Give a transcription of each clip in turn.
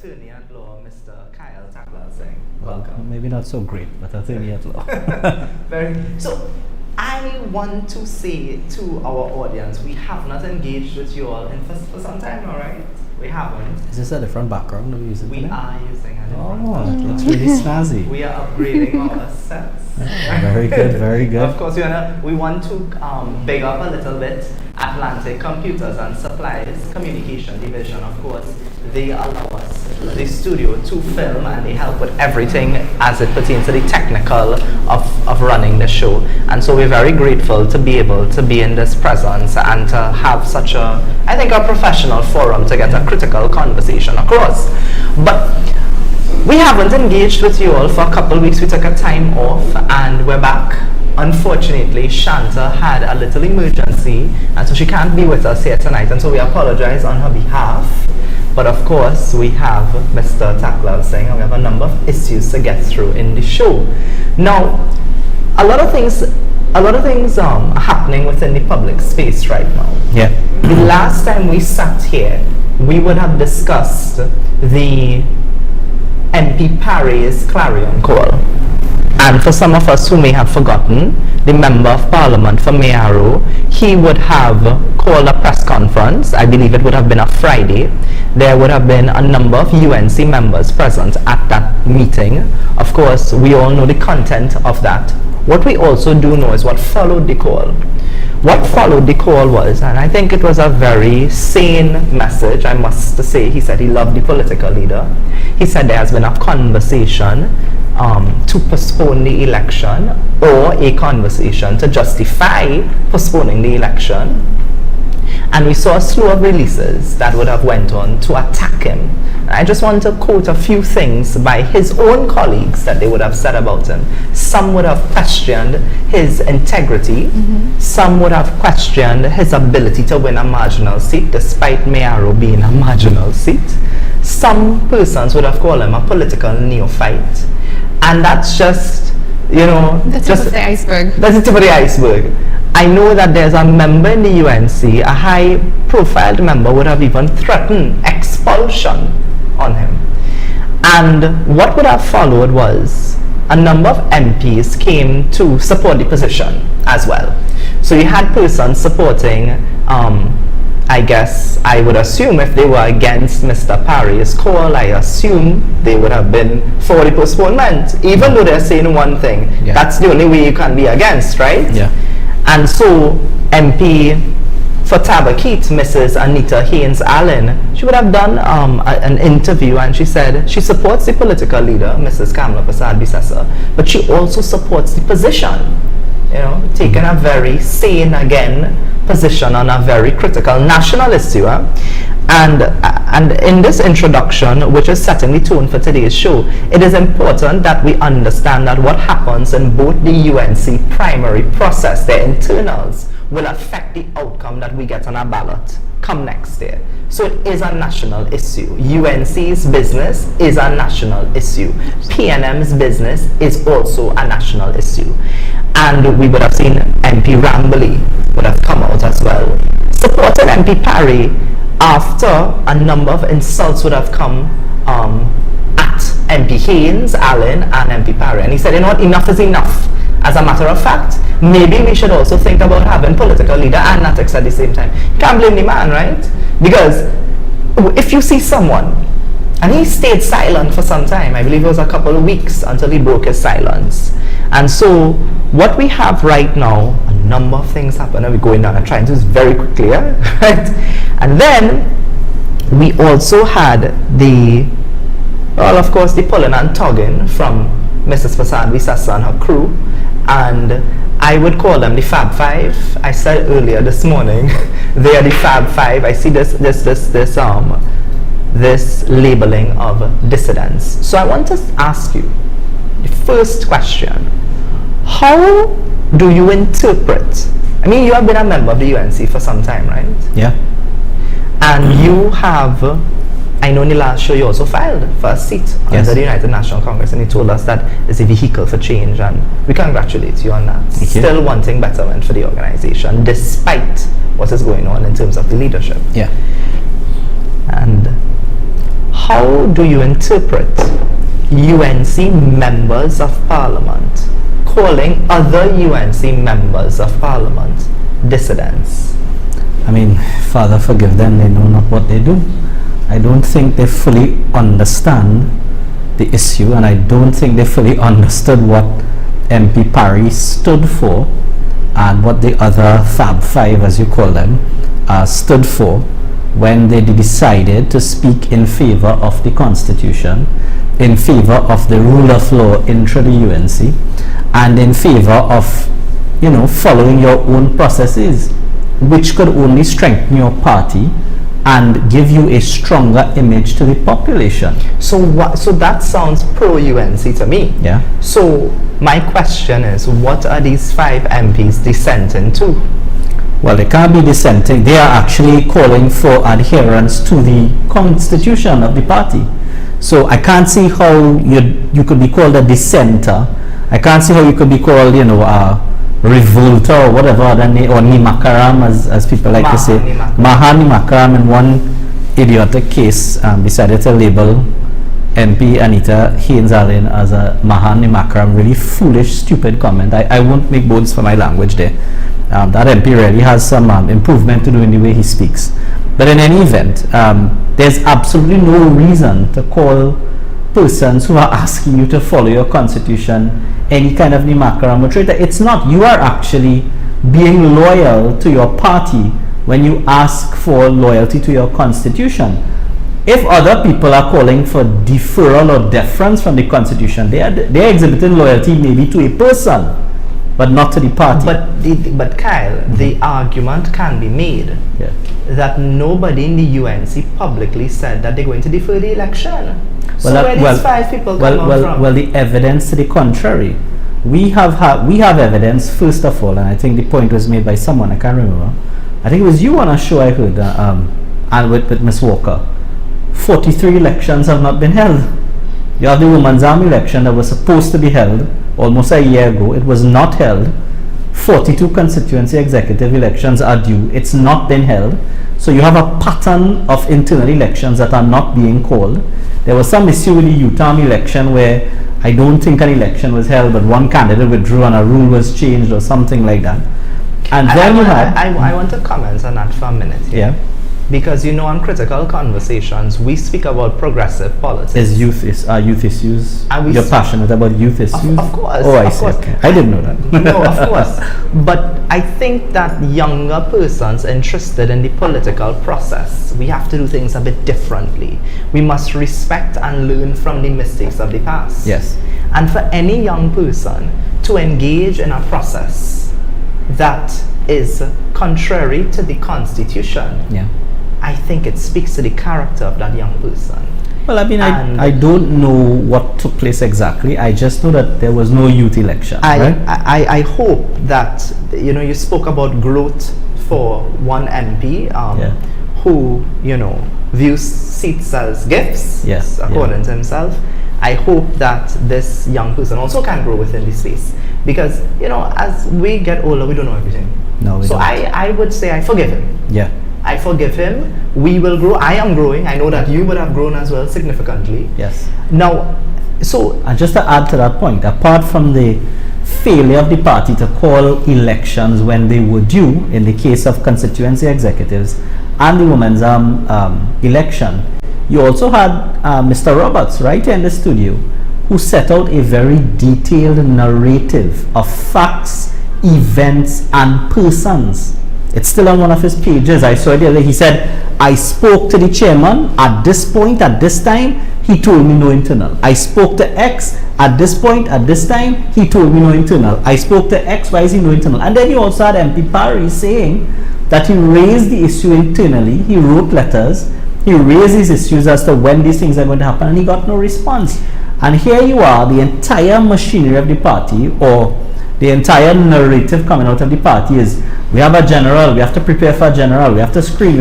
Attorney at law, Mr. Kiel Taklalsingh. Well, Welcome. maybe not so great, but attorney at law. Very. So, I want to say to our audience, we have not engaged with you all for some time, all right? We haven't. Is this a different background that we're using We today? are using a different Oh, it looks really snazzy. We are upgrading our sets. Very good, very good. Of course, we want to big up a little bit Atlantic Computers and Supplies Communication Division. Of course, they allow us the studio to film and they help with everything as it pertains to the technical of running the show. And so we're very grateful to be able to be in this presence and to have such a, I think, a professional forum to get a critical conversation across. But we haven't engaged with you all for a couple of weeks. We took a time off and we're back. Unfortunately, Shanta had a little emergency and so she can't be with us here tonight, and so we apologize on her behalf. But of course, we have Mr. Taklalsingh and we have a number of issues to get through in the show. Now, a lot of things are happening within the public space right now. Yeah. The last time we sat here, we would have discussed the MP Parry's clarion call. And for some of us who may have forgotten, the Member of Parliament for Mayaro, he would have called a press conference. I believe it would have been a Friday. There would have been a number of UNC members present at that meeting. Of course, we all know the content of that. What we also do know is what followed the call. What followed the call was, and I think it was a very sane message, I must say. He said he loved the political leader. He said there has been a conversation to postpone the election, or a conversation to justify postponing the election. And we saw a slew of releases that would have went on to attack him. I just want to quote a few things by his own colleagues that they would have said about him. Some would have questioned his integrity. Some would have questioned his ability to win a marginal seat, despite Mayaro being a marginal seat. Some persons would have called him a political neophyte. And that's just, the tip of the iceberg. That's the tip of the iceberg. I know that there's a member in the UNC, a high-profile member, would have even threatened expulsion on him. And what would have followed was a number of MPs came to support the position as well. So you had persons supporting, I guess, I would assume if they were against Mr. Parry's call, I assume they would have been for the postponement, even though they're saying one thing. Yeah. That's the only way you can be against, right? Yeah. And so MP for Tabakit, Mrs. Anita Haynes Allen, she would have done an interview, and she said she supports the political leader, Mrs. Taklalsingh Bisesa, but she also supports the position. Taking a very sane, again, position on a very critical national issue. And in this introduction, which is setting the tone for today's show, it is important that we understand that what happens in both the UNC primary process, their internals, will affect the outcome that we get on our ballot come next year. So it is a national issue. UNC's business is a national issue. PNM's business is also a national issue. And we would have seen MP Rambley would have come out as well, supported MP Parry after a number of insults would have come at MP Haynes Allen and MP Parry. And he said, enough is enough. As a matter of fact, maybe we should also think about having political leader and natics at the same time. You can't blame the man, right? Because if you see someone, and he stayed silent for some time, I believe it was a couple of weeks until he broke his silence. And so what we have right now, a number of things happen, and we're going down and trying to do this very quickly, right? And then we also had of course, the pulling and tugging from Mrs. Prasad Visasa and her crew, and I would call them the Fab Five. I said earlier this morning, they are the Fab Five. I see this labeling of dissidents. So I want to ask you the first question: how do you interpret? I mean, you have been a member of the UNC for some time, right? Yeah. And you have, I know in the last show you also filed for a seat under the United National Congress, and you told us that it's a vehicle for change, and we congratulate you on that. Still wanting betterment for the organization, despite what is going on in terms of the leadership. Yeah. And how do you interpret UNC members of Parliament calling other UNC members of Parliament dissidents? I mean, Father, forgive them, they know not what they do. I don't think they fully understand the issue, and I don't think they fully understood what MP Parry stood for and what the other Fab Five, as you call them, stood for when they decided to speak in favor of the Constitution, in favor of the rule of law intra the UNC, and in favor of, following your own processes, which could only strengthen your party and give you a stronger image to the population. So that sounds pro-UNC to me. Yeah. So my question is, what are these 5 MPs dissenting to? Well, they can't be dissenting. They are actually calling for adherence to the constitution of the party. So I can't see how you could be called a dissenter. I can't see how you could be called, a revolter or whatever other name, or Nimakaram as people like to say. Maha Nimakaram, in one idiotic case, decided to label MP Anita Haynes-Allen as a Maha Nimakaram. Really foolish, stupid comment. I won't make bones for my language there. That MP really has some improvement to do in the way he speaks. But in any event, there's absolutely no reason to call persons who are asking you to follow your constitution any kind of Nimakaram or traitor. It's not. You are actually being loyal to your party when you ask for loyalty to your constitution. If other people are calling for deferral or deference from the constitution, they are exhibiting loyalty maybe to a person, but not to the party. But Kyle, the argument can be made that nobody in the UNC publicly said that they're going to defer the election. So where these 5 people come from? Well, the evidence to the contrary. We have evidence, first of all, and I think the point was made by someone, I can't remember. I think it was you on a show I heard, and with Ms. Walker. 43 elections have not been held. You have the Women's Army election that was supposed to be held almost a year ago. It was not held. 42 constituency executive elections are due. It's not been held. So you have a pattern of internal elections that are not being called. There was some issue with the Utah election where I don't think an election was held, but one candidate withdrew and a rule was changed or something like that. And then I want to comment on that for a minute. Yeah. Because on Critical Conversations, we speak about progressive politics. Is youth issues? You're passionate about youth issues? Of course. Oh, I see. Okay. I didn't know that. No, of course. But I think that younger persons interested in the political process, we have to do things a bit differently. We must respect and learn from the mistakes of the past. Yes. And for any young person to engage in a process that is contrary to the Constitution, I think it speaks to the character of that young person. Well, I mean, I don't know what took place exactly. I just know that there was no youth election. I hope that, you spoke about growth for one MP who, views seats as gifts, according to himself. I hope that this young person also can grow within this space. Because, as we get older, we don't know everything. No, we don't. I would say I forgive him. Yeah. I forgive him. We will grow. I am growing. I know that you would have grown as well significantly. Yes. Now, and just to add to that point, apart from the failure of the party to call elections when they were due, in the case of constituency executives and the women's election, you also had Mr. Roberts right here in the studio, who set out a very detailed narrative of facts, events and persons. It's still on one of his pages. I saw it the other day. He said, I spoke to the chairman at this point, at this time, he told me no internal. I spoke to X at this point, at this time, he told me no internal. I spoke to X, Y, Z, no internal. And then you also had MP Parry saying that he raised the issue internally, he wrote letters, he raised these issues as to when these things are going to happen, and he got no response. And here you are, the entire machinery of the party, or the entire narrative coming out of the party is, we have a general, we have to prepare for a general, we have to screen,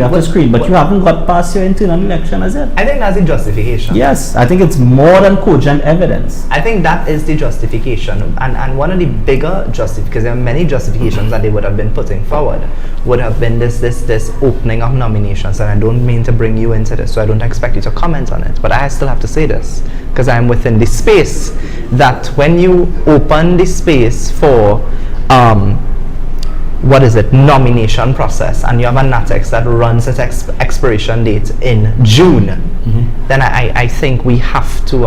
but you haven't got past your internal election as yet. I think that's the justification. Yes, I think it's more than cogent evidence. I think that is the justification, and one of the bigger justifications, because there are many justifications that they would have been putting forward, would have been this opening of nominations. And I don't mean to bring you into this, so I don't expect you to comment on it, but I still have to say this, because I'm within the space that when you open the space for nomination process, and you have a NATEX that runs its expiration date in June, then I think we have to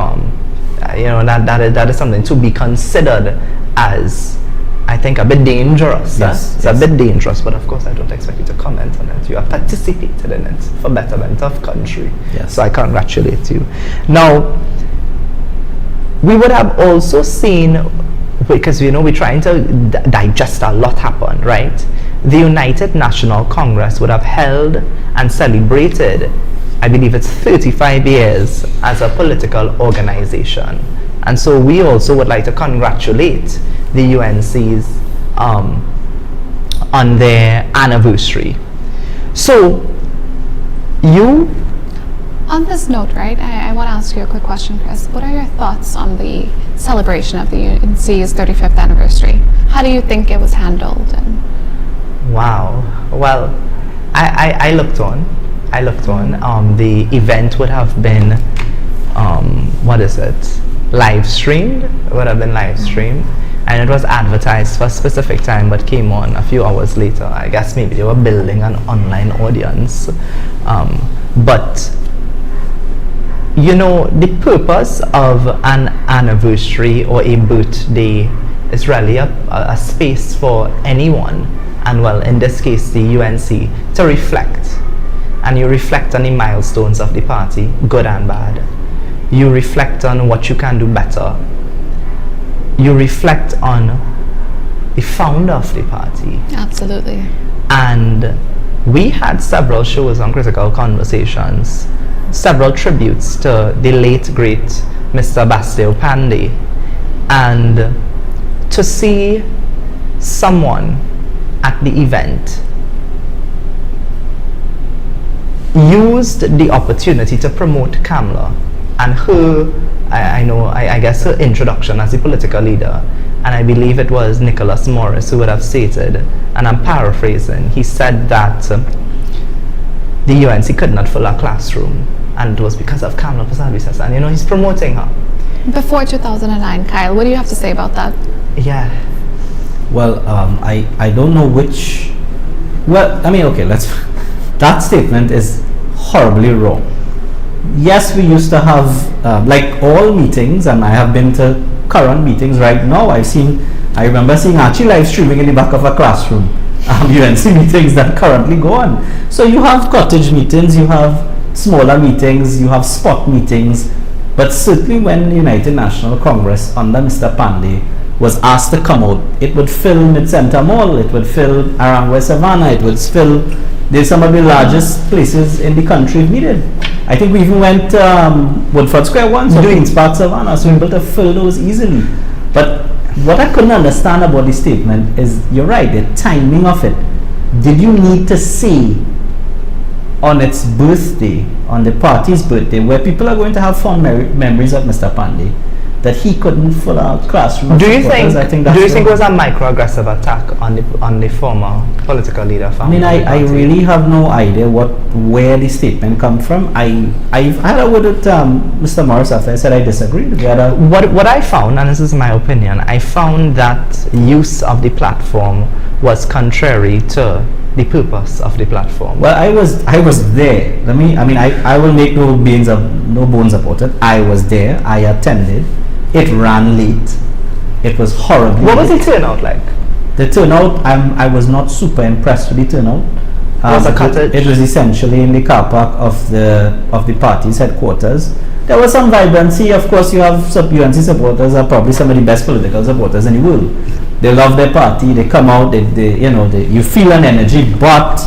that is something to be considered as, I think, a bit dangerous. Yes, It's a bit dangerous, but of course I don't expect you to comment on it. You have participated in it for betterment of country. Yes. So I congratulate you. Now, we would have also seen, because we're trying to digest a lot happened, right? The United National Congress would have held and celebrated, I believe it's 35 years as a political organization. And so we also would like to congratulate the UNCs on their anniversary. So you... On this note, right, I want to ask you a quick question, Kriss. What are your thoughts on the celebration of the UNC's 35th anniversary? How do you think it was handled? Wow. Well, I looked on. The event would have been, live streamed. It would have been live streamed. And it was advertised for a specific time, but came on a few hours later. I guess maybe they were building an online audience. But the purpose of an anniversary or a birthday is really a space for anyone, and well, in this case the UNC, to reflect. And you reflect on the milestones of the party, good and bad. You reflect on what you can do better. You reflect on the founder of the party. Absolutely. And we had several shows on Critical Conversations, several tributes to the late great Mr. Bastille Pandey, and to see someone at the event used the opportunity to promote Kamla and her, I guess her introduction as a political leader. And I believe it was Nicholas Morris who would have stated, and I'm paraphrasing, he said that the UNC could not fill a classroom, and it was because of Kamla Persad, and he's promoting her. Before 2009, Kyle, what do you have to say about that? Yeah. Well, I don't know which. Well, I mean, okay, that statement is horribly wrong. Yes, we used to have, like all meetings, and I have been to current meetings right now. I remember seeing actually live streaming in the back of a classroom, UNC meetings that currently go on. So you have cottage meetings, you have smaller meetings, you have spot meetings, but certainly when the United National Congress under Mr. Pandey was asked to come out, it would fill Mid-Center Mall, it would fill Arangwe Savannah, it would fill some of the largest places in the country if needed. I think we even went Woodford Square once, or Queen's Park Savannah, so we were able to fill those easily. But what I couldn't understand about the statement is, you're right, the timing of it. Did you need to say on its birthday, on the party's birthday, where people are going to have fond memories of Mr. Pandey, that he couldn't fill out classrooms? Do you think it was a microaggressive attack on the former political leader? I mean, I really have no idea where the statement come from. I had a word with Mr. Morris after I said I disagreed. What I found, and this is my opinion, I found that use of the platform was contrary to the purpose of the platform. Well, I was there. I will make no bones about it. I was there. I attended. It ran late. It was horrible. What was the turnout like? The turnout, I was not super impressed with the turnout. Was a cottage? It was essentially in the car park of the party's headquarters. There was some vibrancy. Of course, you have UNC supporters are probably some of the best political supporters in the world. They love their party. They come out. You feel an energy, but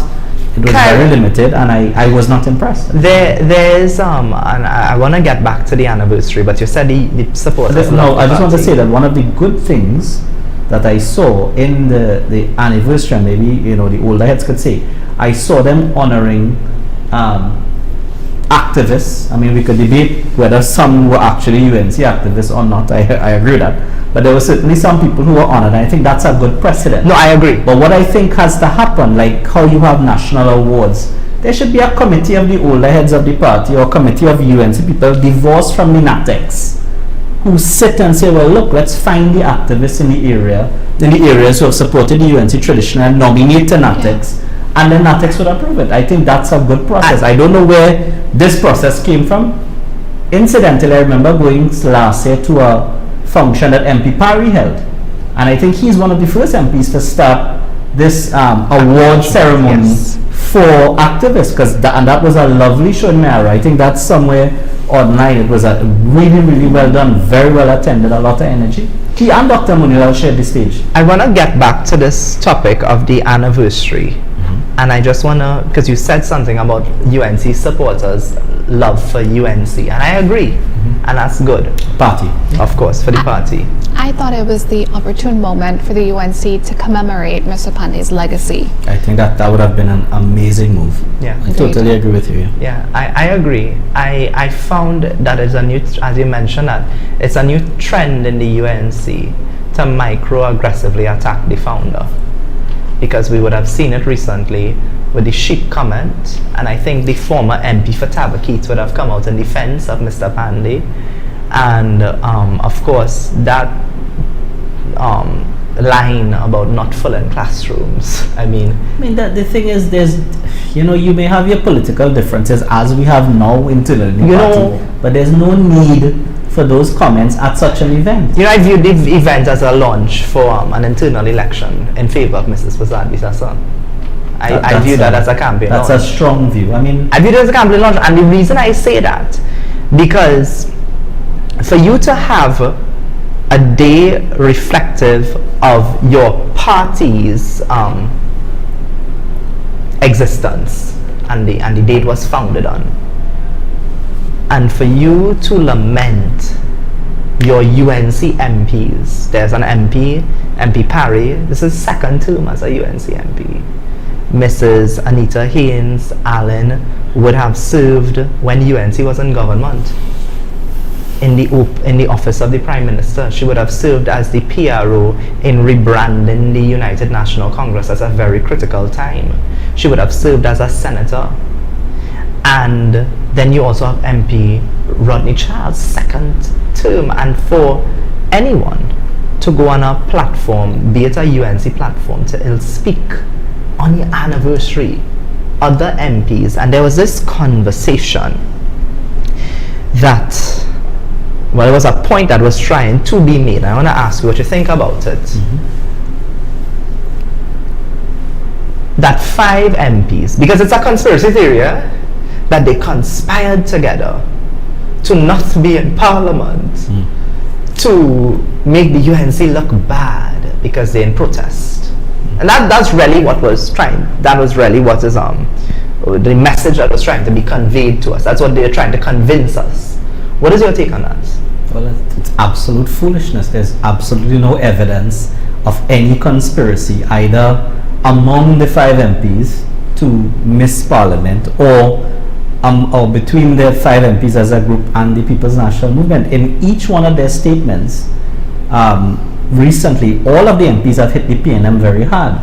it was very limited, and I was not impressed. There's and I want to get back to the anniversary, but you said the supporters. No, I just want to say that one of the good things that I saw in the anniversary, and maybe the older heads could say, I saw them honoring activists. I mean, we could debate whether some were actually UNC activists or not. I agree with that. But there were certainly some people who were honored, and I think that's a good precedent. No, I agree. But what I think has to happen, like how you have national awards, there should be a committee of the older heads of the party or committee of UNC people divorced from the NATEX, who sit and say, well, look, let's find the activists in the areas who have supported the UNC tradition and nominate the NATEX. And then NATEX would approve it. I think that's a good process. I don't know where this process came from. Incidentally, I remember going last year to a function that MP Parry held, and I think he's one of the first MPs to start this award ceremony for activists, and that was a lovely show in Mara. I think that's somewhere online. It was a really, really well done, very well attended, a lot of energy. He and Dr. Munirlal shared the stage. I want to get back to this topic of the anniversary. And I just want to, because you said something about UNC supporters' love for UNC, and I agree, and that's good. Party. Of course, for the party. I thought it was the opportune moment for the UNC to commemorate Mr. Pandey's legacy. I think that would have been an amazing move. Yeah. I totally agree with you. Yeah, I agree. I found that it's a new, as you mentioned, that it's a new trend in the UNC to micro-aggressively attack the founder. Because we would have seen it recently with the Sheikh comment, and I think the former MP for Tabakeet would have come out in defense of Mr. Pandey, and of course that line about not filling classrooms. I mean the thing is, there's you may have your political differences as we have now internally in the party, but there's no need for those comments at such an event. I viewed the event as a launch for an internal election in favor of Mrs. Persad Bisasa. I view that as a campaign launch. That's a strong view. I view it as a campaign launch, and the reason I say that, because for you to have a day reflective of your party's existence and the date was founded on, and for you to lament your UNC MPs, there's an MP Parry, this is second term as a UNC MP. Mrs. Anita Haynes Allen would have served when UNC was in government in the office of the Prime Minister. She would have served as the PRO in rebranding the United National Congress at a very critical time. She would have served as a senator. And then you also have MP Rodney Child's second term, and for anyone to go on a platform, be it a UNC platform, to ill speak on the anniversary other MPs, and there was this conversation that, well, it was a point that was trying to be made. I want to ask you what you think about it. That 5 MPs, because it's a conspiracy theory, that they conspired together to not be in Parliament, to make the UNC look bad because they're in protest. And that's really what was trying, that was really what is the message that was trying to be conveyed to us. That's what they're trying to convince us. What is your take on that? Well, it's absolute foolishness. There's absolutely no evidence of any conspiracy either among the 5 MPs to miss Parliament or between the 5 MPs as a group and the People's National Movement. In each one of their statements recently, all of the MPs have hit the PNM very hard.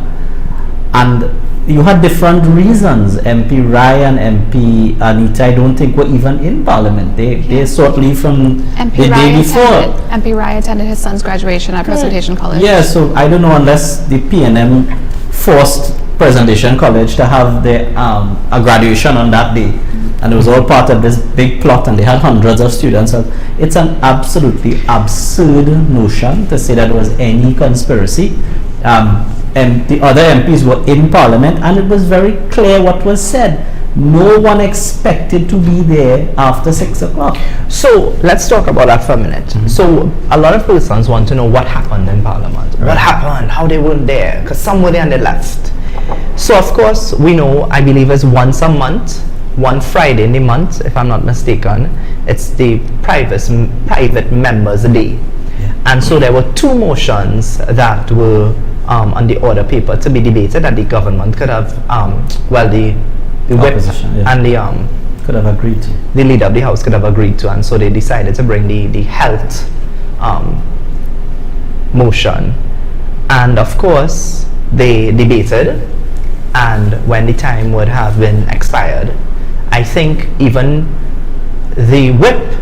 And you had different reasons. MP Rai and MP Anita, I don't think, were even in Parliament. They sought leave from the day before. MP Rai attended his son's graduation at Presentation College. Yeah, so I don't know, unless the PNM forced Presentation College to have a graduation on that day, and it was all part of this big plot, and they had hundreds of students. So it's an absolutely absurd notion to say that there was any conspiracy. And the other MPs were in Parliament, and it was very clear what was said. No one expected to be there after 6 o'clock. So let's talk about that for a minute. So a lot of persons want to know what happened in Parliament. What happened? How they weren't there? Because some were there and they left. So of course we know, I believe it's once a month, one Friday in the month, if I'm not mistaken, it's the private members' day. And so there were 2 motions that were on the order paper to be debated that the government could have, the whip and the could have agreed to. The leader of the house could have agreed to, and so they decided to bring the health motion. And of course they debated, and when the time would have been expired, I think even the whip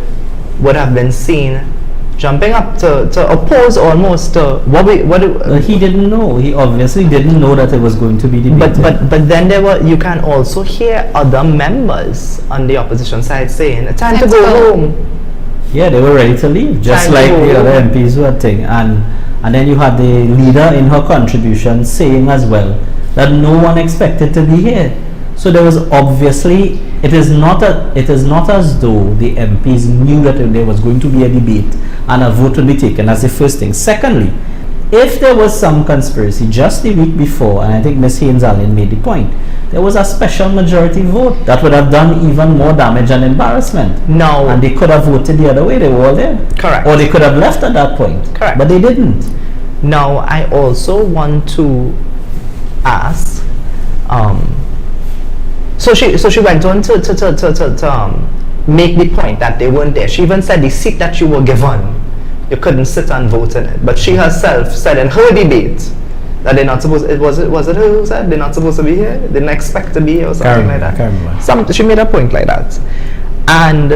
would have been seen jumping up to oppose almost to he didn't know. He obviously didn't know that it was going to be debated. But then you can also hear other members on the opposition side saying, time to go home. Yeah, they were ready to leave, just Time like to go the other home. MPs were saying. And then you had the leader in her contribution saying as well that no one expected to be here. So there was obviously, it is not as though the MPs knew that there was going to be a debate and a vote would be taken as the first thing. Secondly, if there was some conspiracy just the week before, and I think Ms. Haynes-Allen made the point, there was a special majority vote that would have done even more damage and embarrassment. No. And they could have voted the other way, they were all there. Correct. Or they could have left at that point. Correct. But they didn't. Now, I also want to ask, so she went on to make the point that they weren't there. She even said the seat that you were given, you couldn't sit and vote in it. But she herself said in her debate that they're not supposed. Was it her who said they're not supposed to be here? They didn't expect to be here or something like that. Can't remember. She made a point like that, and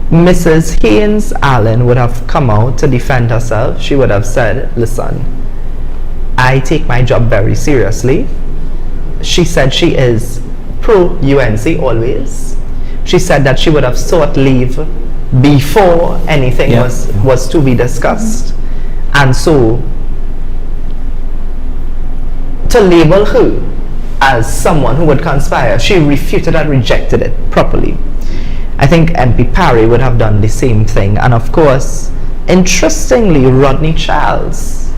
Mrs. Haynes-Allen would have come out to defend herself. She would have said, "Listen, I take my job very seriously." She said she is pro-UNC always. She said that she would have sought leave before anything was to be discussed. And so, to label her as someone who would conspire, she refuted and rejected it properly. I think MP Parry would have done the same thing. And of course, interestingly, Rodney Charles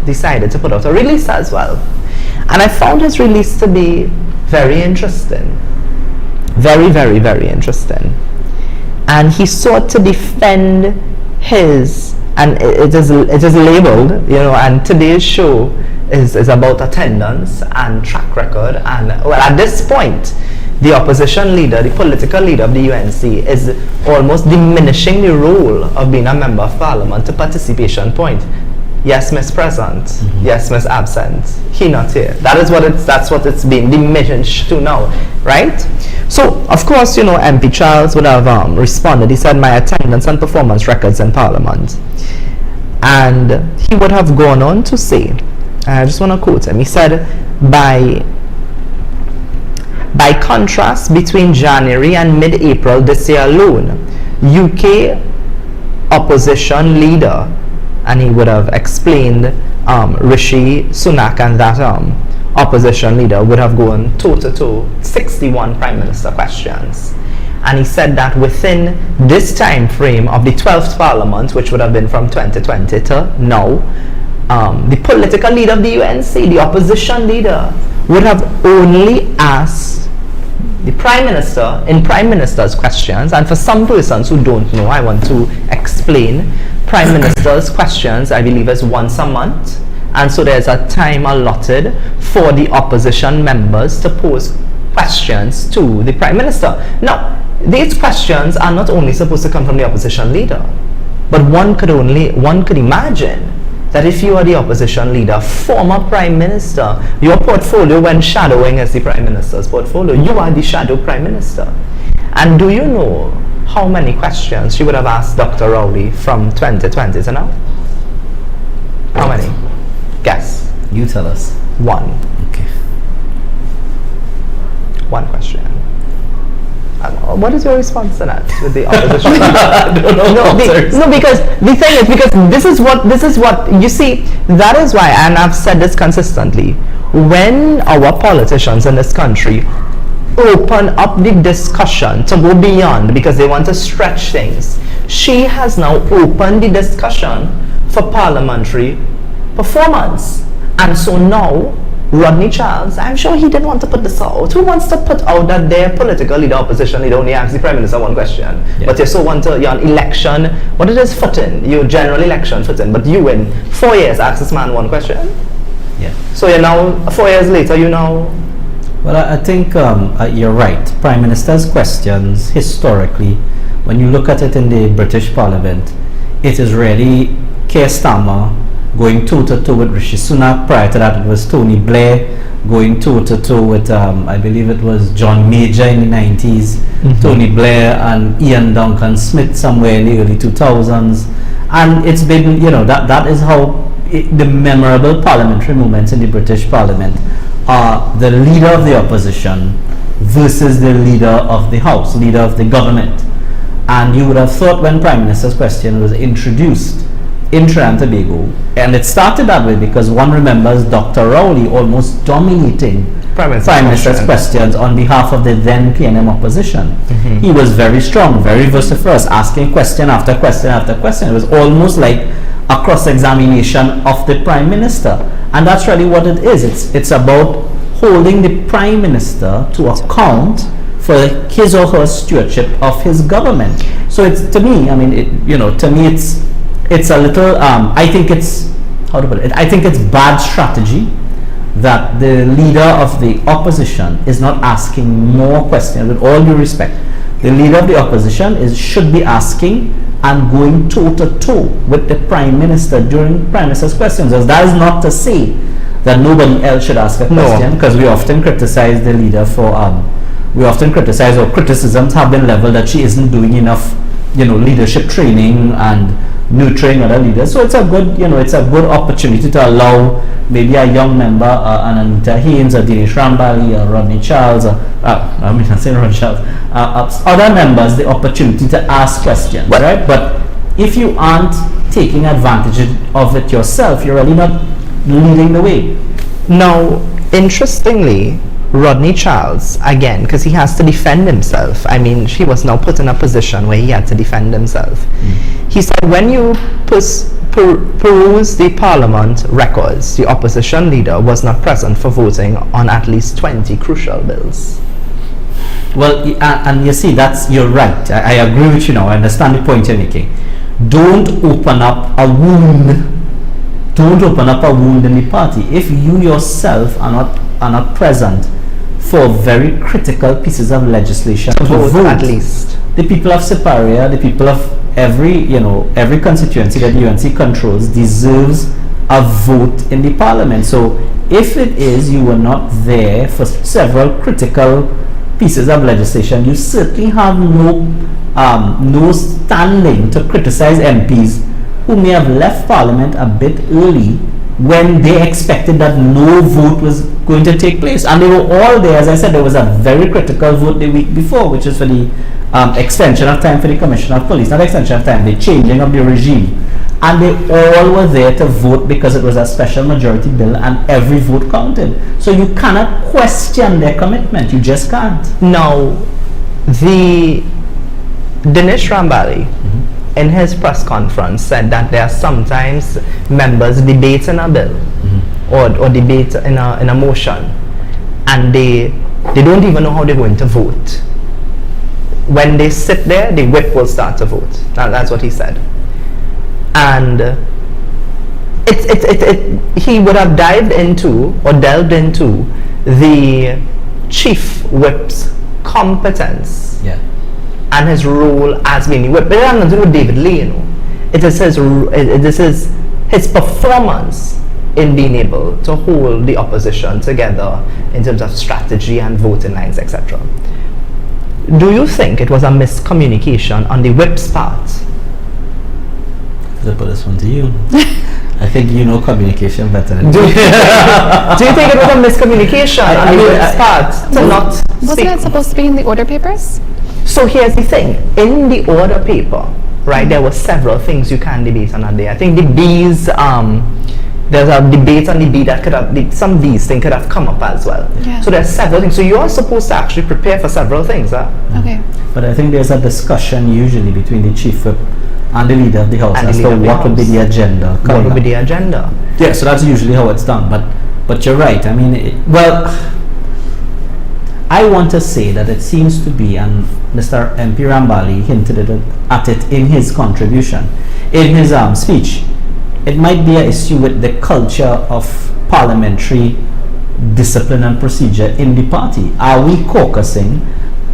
decided to put out a release as well. And I found his release to be very interesting. Very, very, very interesting. And he sought to defend his, and it is labeled, and today's show is about attendance and track record. And well, at this point, the opposition leader, the political leader of the UNC, is almost diminishing the role of being a member of parliament to participation point. Yes, Miss Present. Yes, Miss Absent. He not here. That's what it's been diminished to now, right? So, of course, MP Charles would have responded. He said, "My attendance and performance records in Parliament," and he would have gone on to say, I just want to quote him. He said, "By contrast, between January and mid-April this year alone, UK opposition leader," and he would have explained Rishi Sunak and that opposition leader would have gone toe-to-toe 61 Prime Minister questions. And he said that within this time frame of the 12th Parliament, which would have been from 2020 to now, the political leader of the UNC, the opposition leader, would have only asked the Prime Minister in Prime Minister's questions. And for some persons who don't know, I want to explain. Prime Minister's questions, I believe, is once a month, and so there's a time allotted for the opposition members to pose questions to the Prime Minister. Now, these questions are not only supposed to come from the opposition leader, but one could imagine that if you are the opposition leader, former Prime Minister, your portfolio when shadowing as the Prime Minister's portfolio, you are the shadow Prime Minister. And do you know how many questions she would have asked Dr. Rowley from 2020 to now? How many? Guess. You tell us. One. Okay. One question. What is your response to that with the opposition? I don't know. No, because the thing is, because this is what you see. That is why, and I've said this consistently. When our politicians in this country open up the discussion to go beyond because they want to stretch things, she has now opened the discussion for parliamentary performance, and so now. Rodney Charles, I'm sure he didn't want to put this out. Who wants to put out that their political leader, opposition leader, only asks the Prime Minister one question? Yeah. But you so want to, you're on election, what it is footing, your general election footing, but you in 4 years ask this man one question? Yeah. So you're now, 4 years later, you now... Well, I think you're right. Prime Minister's questions, historically, when you look at it in the British Parliament, it is really Keir Starmer going toe-to-toe with Rishi Sunak. Prior to that, it was Tony Blair going toe-to-toe with, I believe it was John Major in the 90s, Tony Blair and Ian Duncan Smith somewhere in the early 2000s. And it's been, that is how the memorable parliamentary moments in the British Parliament are the leader of the opposition versus the leader of the House, leader of the government. And you would have thought when Prime Minister's question was introduced in Trinidad and Tobago, and it started that way because one remembers Dr. Rowley almost dominating Prime Minister's questions on behalf of the then PNM opposition. He was very strong, very vociferous, asking question after question after question. It was almost like a cross-examination of the Prime Minister, and that's really what it is. It's about holding the Prime Minister to account for his or her stewardship of his government. So it's, to me, to me it's a little, I think it's, how to put it, I think it's bad strategy that the leader of the opposition is not asking more questions. With all due respect, the leader of the opposition should be asking and going toe-to-toe with the Prime Minister during Prime Minister's questions. As that is not to say that nobody else should ask a question, because we often criticize the leader for, we often criticize, or criticisms have been leveled that she isn't doing enough, leadership training and nurturing other leaders. So it's a good, it's a good opportunity to allow maybe a young member, an Anita Haynes, a Dinesh Rambali, or Rodney Charles, I'm saying Rodney Charles, other members the opportunity to ask questions, right? But if you aren't taking advantage of it yourself, you're really not leading the way. Now, interestingly, Rodney Charles, again, because he has to defend himself. I mean, he was now put in a position where he had to defend himself. He said, when you peruse the Parliament records, the opposition leader was not present for voting on at least 20 crucial bills. Well, and you see, you're right. I agree with you now. I understand the point you're making. Don't open up a wound. Don't open up a wound in the party. If you yourself are not present for very critical pieces of legislation to vote, at least the people of Seepersad, the people of every constituency that UNC controls deserves a vote in the parliament. So if it is you were not there for several critical pieces of legislation, you certainly have no standing to criticize MPs who may have left Parliament a bit early when they expected that no vote was going to take place. And they were all there. As I said, there was a very critical vote the week before, which is for the extension of time for the Commissioner of Police. Not extension of time, the changing of the regime. And they all were there to vote because it was a special majority bill and every vote counted. So you cannot question their commitment. You just can't. Now, the Dinesh Rambali, in his press conference, said that there are sometimes members debate in a bill or debate in a motion, and they don't even know how they're going to vote. When they sit there, the whip will start to vote. That's what he said. And he would have dived into or delved into the chief whip's competence. Yeah. And his role as being whip. But it has nothing to do with David Lee, It is his performance in being able to hold the opposition together in terms of strategy and voting lines, etc. Do you think it was a miscommunication on the whip's part? I'll put this one to you. I think you know communication better than me. Do you think it was a miscommunication on the whip's part to not Wasn't speak? it supposed to be in the order papers? So here's the thing. In the order paper, right, there were several things you can debate on that day. I think the B's, there's a debate on the B that could have, some B's thing could have come up as well. Yeah. So there's several things. So you're supposed to actually prepare for several things, huh? Okay. But I think there's a discussion usually between the chief whip and the leader of the house And the as leader to of the what would be house. the agenda. What coming would be up. the agenda? Yeah, so that's usually how it's done. But you're right. I mean, I want to say that it seems to be, and Mr. MP Rambali hinted at it in his contribution, in his speech, it might be an issue with the culture of parliamentary discipline and procedure in the party. Are we caucusing?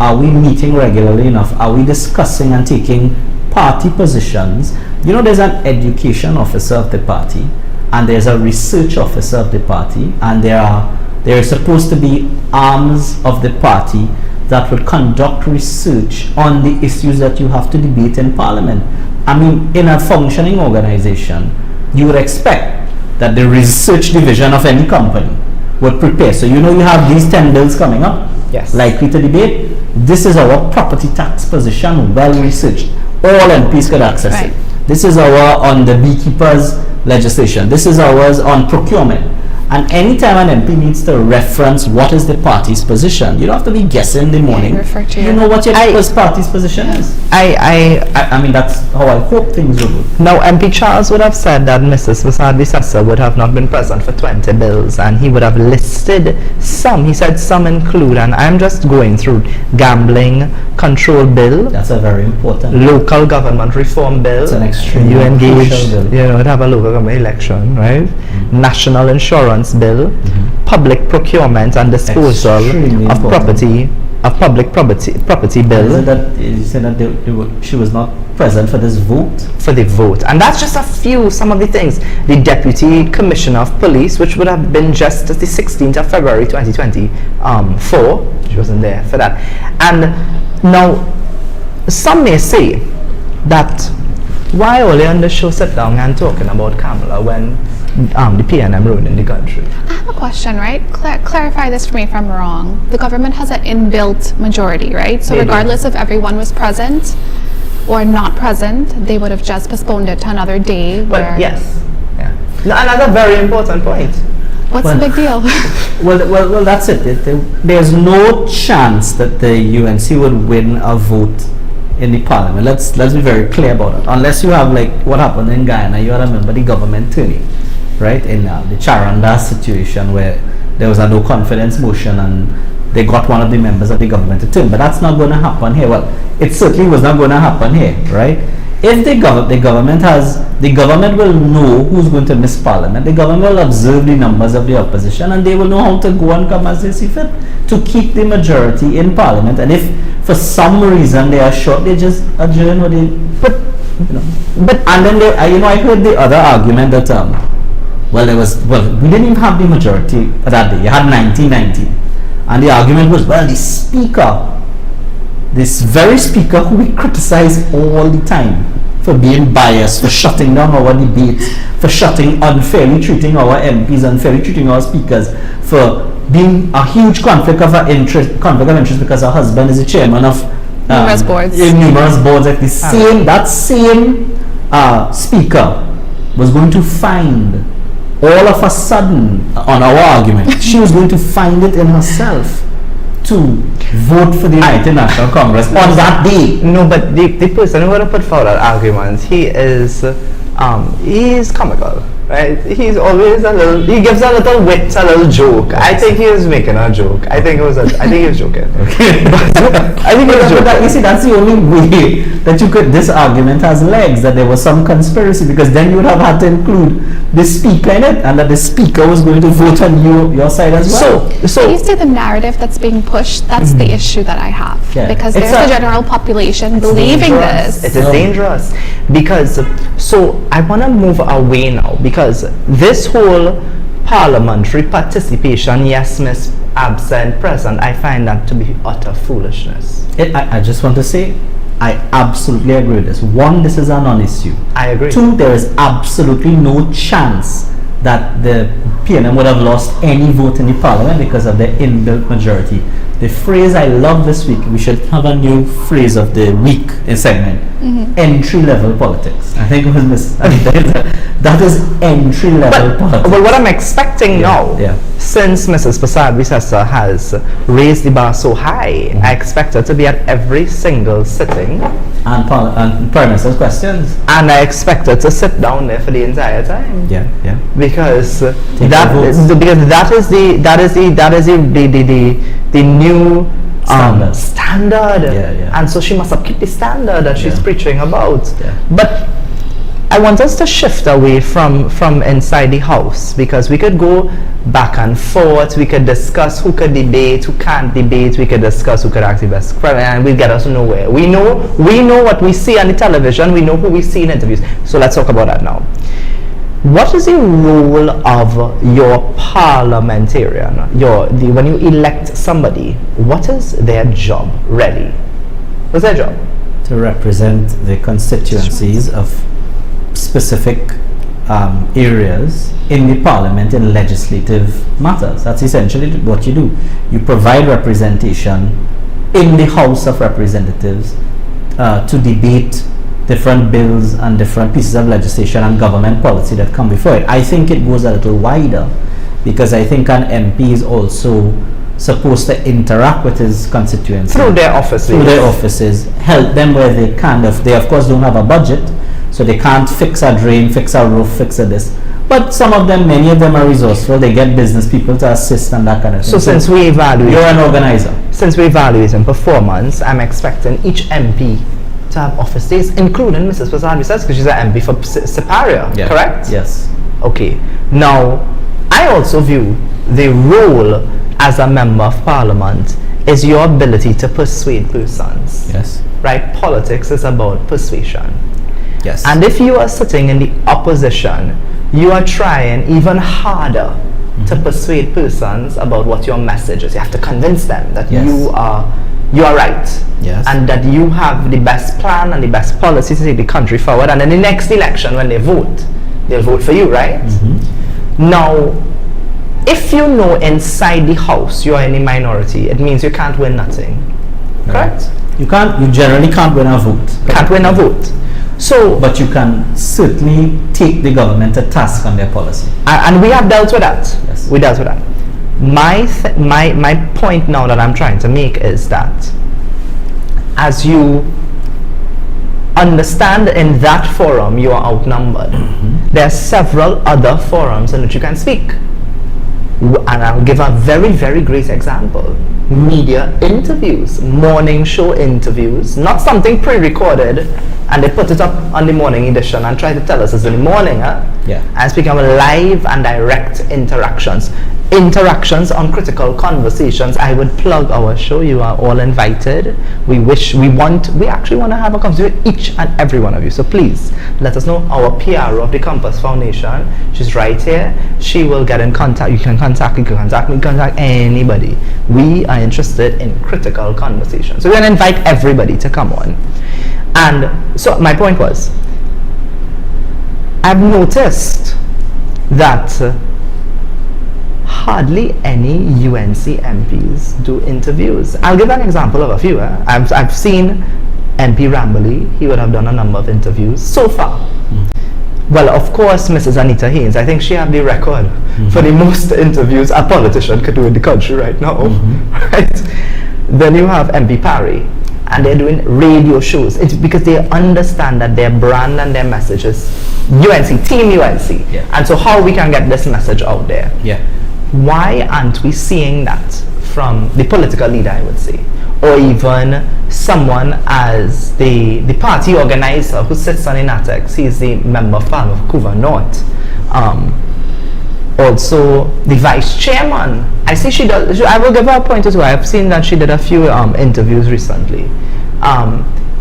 Are we meeting regularly enough? Are we discussing and taking party positions? You know, there's an education officer of the party, and there's a research officer of the party, and there is supposed to be arms of the party that would conduct research on the issues that you have to debate in Parliament. I mean, in a functioning organization, you would expect that the research division of any company would prepare. So you know you have these tenders coming up, Yes. likely to debate. This is our property tax position, well researched. All MPs could access Right. it. This is our on the beekeepers legislation. This is ours on procurement. And anytime an MP needs to reference what is the party's position, you don't have to be guessing in the morning. refer to You your- know what your party's position is. I mean, that's how I hope things will go. Now, MP Charles would have said that Mrs. Persad, the assessor, would have not been present for 20 bills, and he would have listed some. He said some include, and I'm just going through gambling control bill, That's a very important. local government reform bill. It's an extremely You engage, crucial bill. you know, to have a local government election, right? National insurance bill, public procurement and disposal Extremely of important. property, of public property Is bill. it that you said that she was not present for this vote? For the vote. And that's just some of the things. The Deputy Commissioner of Police, which would have been just the 16th of February 2024, she wasn't there for that. And now, some may say that why only on the show sit down and talking about Kamala when the PNM ruining the country? I have a question, right? Clarify this for me if I'm wrong. The government has an inbuilt majority, right? So They do. regardless if everyone was present or not present, they would have just postponed it to another day. Well, where yes. Yeah. No, another very important point. What's Well- the big deal? Well, that's it. There's no chance that the UNC would win a vote in the parliament. Let's be very clear about it. Unless you have like what happened in Guyana, you remember the government turning, right? In the Charanda situation where there was a no confidence motion and they got one of the members of the government to turn. But that's not going to happen here. Well, it certainly was not going to happen here, right? If the government will know who's going to miss parliament. The government will observe the numbers of the opposition, and they will know how to go and come as they see fit to keep the majority in parliament. And if for some reason they are short, they just adjourn or they. And then they, I heard the other argument that we didn't even have the majority that day. You had 1990, and the argument was, well, the speaker. This very speaker who we criticize all the time for being biased, for shutting down our debates, for unfairly treating our MPs, unfairly treating our speakers, for being a huge conflict of interest because her husband is the chairman of Numerous boards. numerous boards. Like that same speaker was going to find all of a sudden on our argument. She was going to find it in herself to vote for the United National Congress on that day. No, but the person who would have put forward that argument, he is comical, right? He's always he gives a little wit, a little joke. I think he was making a joke. I think he was joking. Okay. I think he was joking. You see, that's the only way that this argument has legs, that there was some conspiracy, because then you would have had to include the speaker in it, and that the speaker was going to vote on your side as well. So you see the narrative that's being pushed, that's the issue that I have. Yeah. Because It's there's a- the general population believing dangerous. this. It is dangerous because I want to move away now, because this whole parliamentary participation, yes, miss, absent, present, I find that to be utter foolishness. I just want to say, I absolutely agree with this. One, this is a non-issue. I agree. Two, there is absolutely no chance that the PNM would have lost any vote in the parliament because of the inbuilt majority. The phrase I love this week, we should have a new phrase of the week in segment, entry-level politics. I think it was Miss Anita. That is entry-level politics. But what I'm expecting now, since Mrs. Persad Visesa has raised the bar so high, I expect her to be at every single sitting. And Prime Minister's questions. And I expect her to sit down there for the entire time. Because that is the new standard. And so she must upkeep the standard that she's preaching about. But I want us to shift away from inside the house, because we could go back and forth, we could discuss who could debate, who can't debate, we could discuss who could act the best, and we'll get us nowhere. We know what we see on the television, we know who we see in interviews. So let's talk about that now. What is the role of your parliamentarian, when you elect somebody, what is their job really? What's their job? To represent the constituencies of specific areas in the parliament in legislative matters. That's essentially what you do. You provide representation in the House of Representatives to debate different bills and different pieces of legislation and government policy that come before it. I think it goes a little wider, because I think an MP is also supposed to interact with his constituency through their offices, help them where they can. They of course don't have a budget, so they can't fix a drain, fix a roof, fix a this. But some of them, many of them are resourceful. They get business people to assist and that kind of thing. So since we evaluate, you're an organizer. Since we evaluate in performance, I'm expecting each MP to have office days, including Mrs. Persad Visesa, because she's an MP for Seepersad, correct? Yes. Okay. Now, I also view the role as a member of parliament is your ability to persuade persons. Yes. Right? Politics is about persuasion. Yes. And if you are sitting in the opposition, you are trying even harder to persuade persons about what your message is. You have to convince them that you are right. Yes. And that you have the best plan and the best policy to take the country forward. And in the next election, when they vote, they'll vote for you, right? Now, if you know inside the house you are in the minority, it means you can't win nothing. Correct? You generally can't win a vote. Can't win a vote. So, but you can certainly take the government to task on their policy. And we have dealt with that. Yes. We dealt with that. My point now that I'm trying to make is that as you understand in that forum you are outnumbered, there are several other forums in which you can speak. And I'll give a very, very great example. Media interviews, morning show interviews, not something pre-recorded and they put it up on the morning edition and try to tell us it's in the morning. And speaking of live and direct interactions on critical conversations, I would plug our show. You are all invited. We actually want to have a conversation with each and every one of you. So please let us know. Our PRO of the Compass Foundation, she's right here. She will get in contact. You can contact me, contact anybody. We are interested in critical conversations. So we're going to invite everybody to come on. And so my point was, I've noticed that hardly any UNC MPs do interviews. I'll give an example of a few. I've seen MP Rambley. He would have done a number of interviews so far. Well, of course, Mrs. Anita Haynes, I think she has the record for the most interviews a politician could do in the country right now. Right? Then you have MP Parry, and they're doing radio shows. It's because they understand that their brand and their message is UNC, Team UNC. And so how we can get this message out there. Why aren't we seeing that from the political leader, I would say, or even someone as the party organizer who sits on the NATEX? He's the member of Parliament of Couva North. Also the vice chairman. I see she does. I will give her a point as well. I've seen that she did a few interviews recently.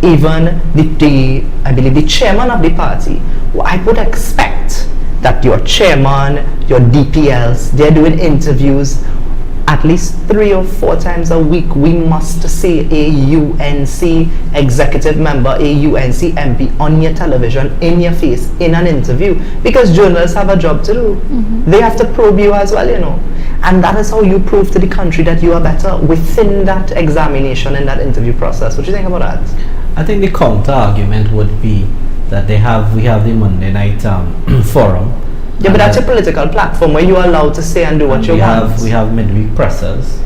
Even I believe the chairman of the party. Well, I would expect that your chairman, your DPLs, they're doing interviews at least 3 or 4 times a week, we must see a UNC executive member, a UNC MP on your television, in your face, in an interview, because journalists have a job to do. They have to probe you as well, you know. And that is how you prove to the country that you are better within that examination and that interview process. What do you think about that? I think the counter argument would be that we have the Monday night forum. Yeah, but that's a political platform where you are allowed to say and do what you want. We have midweek pressers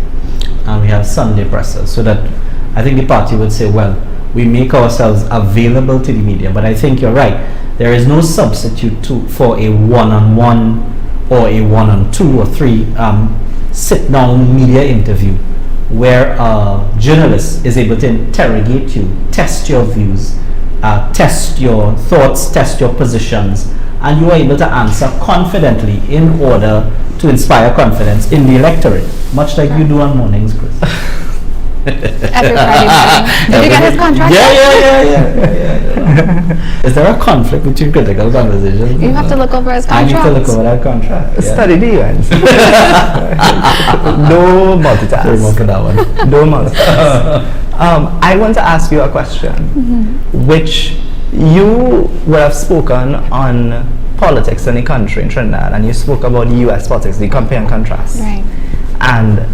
and we have Sunday pressers, so that I think the party would say, well, we make ourselves available to the media. But I think you're right. There is no substitute for a one-on-one or a 1-on-2 or 3 sit-down media interview where a journalist is able to interrogate you, test your views, test your thoughts, test your positions, and you are able to answer confidently in order to inspire confidence in the electorate, much like you do on mornings, Kriss. Every Friday morning. Did you get his contract? Yeah. Is there a conflict between critical conversations? You have to look over his contract. I need to look over that contract. Yeah. Study the UNs. No multitask. Don't for that one. No multitask. I want to ask you a question, which you would have spoken on politics in the country in Trinidad, and you spoke about US politics, the compare and contrast. Right. And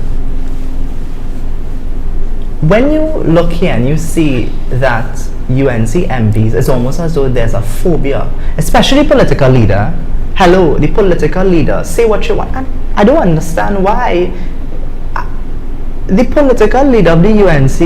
when you look here and you see that UNC MPs, it's almost as though there's a phobia, especially political leader. Hello, the political leader, say what you want. And I don't understand why the political leader of the UNC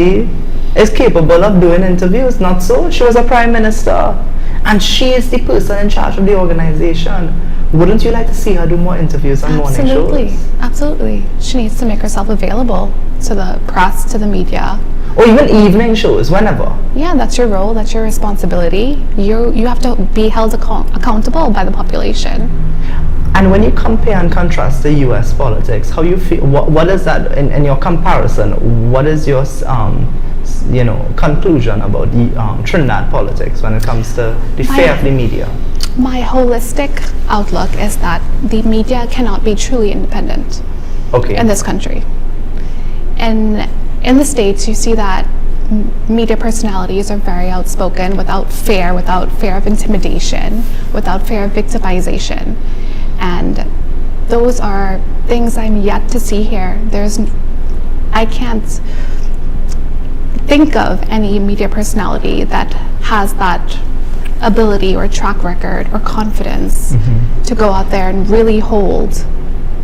is capable of doing interviews. Not so. She was a prime minister and she is the person in charge of the organization. Wouldn't you like to see her do more interviews and morning shows? Absolutely. She needs to make herself available to the press, to the media. Or even evening shows, whenever. Yeah, that's your role, that's your responsibility. You have to be held accountable by the population. And when you compare and contrast the US politics, how you feel, what is that, in your comparison, what is your conclusion about the Trinidad politics when it comes to the fear of the media? My holistic outlook is that the media cannot be truly independent in this country. And in the States, you see that media personalities are very outspoken without fear of intimidation, without fear of victimization. And those are things I'm yet to see here. I can't think of any media personality that has that ability or track record or confidence to go out there and really hold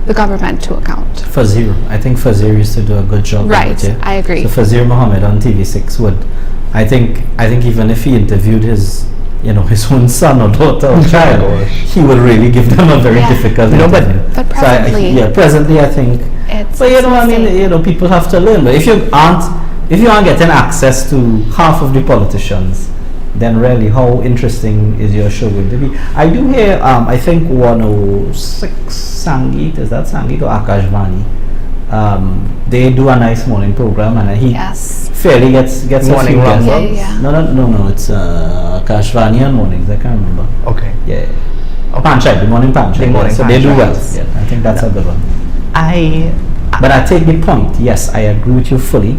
the government to account. Fazir, I think Fazir used to do a good job. Right, I agree. So Fazir Mohammed on TV6 would, I think even if he interviewed his own son or daughter or child, he would really give them a very difficult interview. But presently, presently I think. People have to learn. But if you aren't getting access to half of the politicians, then really, how interesting is your show going to be? I do hear, I think 106 Sangeet, is that Sangeet or Akashvani? They do a nice morning program, and he fairly gets morning a few guests. Yeah. No, it's Akashvani and mornings, I can't remember. Okay. Yeah. Panchayat, the morning Panchayat. So they do well. Yeah, I think that's a good one. But I take the point. Yes, I agree with you fully.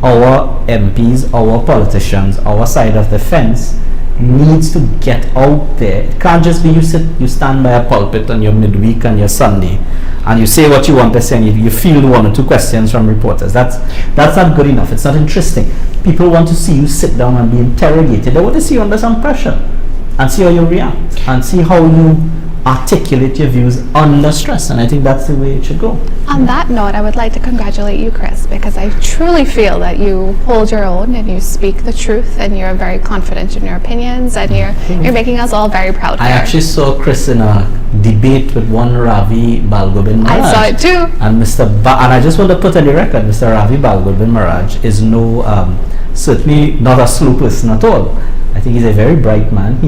Our MPs, our politicians, our side of the fence needs to get out there. It can't just be you stand by a pulpit on your midweek and your Sunday and you say what you want to say and you field 1 or 2 questions from reporters. That's not good enough. It's not interesting. People want to see you sit down and be interrogated. They want to see you under some pressure and see how you react and see how you articulate your views under stress, and I think that's the way it should go. On that note, I would like to congratulate you, Kriss, because I truly feel that you hold your own and you speak the truth and you're very confident in your opinions and you're making us all very proud. I actually saw Kriss in a debate with one Ravi Balgobin Maharaj. I saw it too. And and I just want to put on the record, Mr. Ravi Balgobin Maharaj is certainly not a slow person at all. I think he's a very bright man.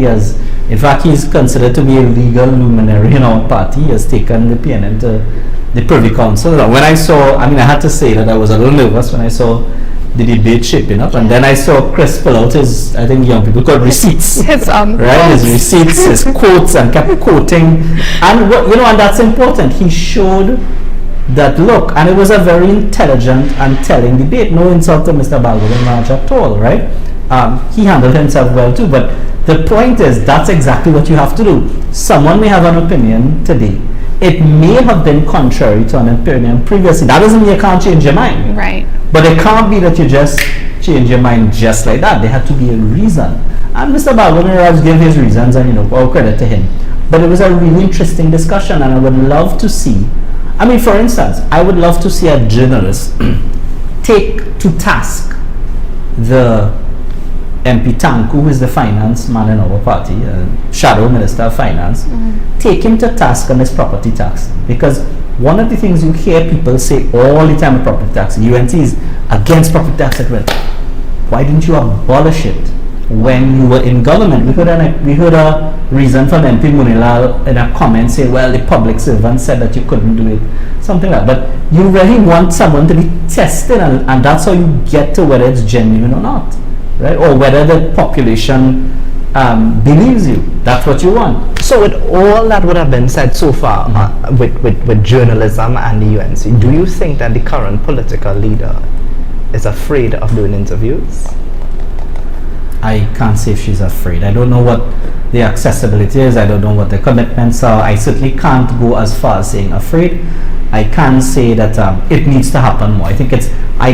In fact, he's considered to be a legal luminary in our party. He has taken the PNM to the Privy Council. When I had to say that I was a little nervous when I saw the debate shaping up, and then I saw Kriss pull out his, I think young people call receipts. His his receipts, his quotes, and kept quoting. And and that's important. He showed that look, and it was a very intelligent and telling debate. No insult to Mr. Balgobin Raj at all, right? He handled himself well too, but the point is that's exactly what you have to do. Someone may have an opinion today. It may have been contrary to an opinion previously. That doesn't mean you can't change your mind. Right. But it can't be that you just change your mind just like that. There had to be a reason. And Mr. Balgobin Raj gave his reasons, and all credit to him. But it was a really interesting discussion, and I would love to see, I mean, for instance, I would love to see a journalist take to task the MP Tanku, who is the finance man in our party, shadow minister of finance, take him to task on his property tax. Because one of the things you hear people say all the time with property tax, UNC is against property tax. Well, why didn't you abolish it when you were in government? We heard a reason from MP Munilal in a comment saying, well, the public servant said that you couldn't do it, something like that. But you really want someone to be tested, and that's how you get to whether it's genuine or not, right? Or whether the population believes you. That's what you want. So with all that would have been said so far with journalism and the UNC, do you think that the current political leader is afraid of doing interviews? I can't say if she's afraid. I don't know what the accessibility is. I don't know what the commitments are. I certainly can't go as far as saying afraid. I can say that it needs to happen more. I think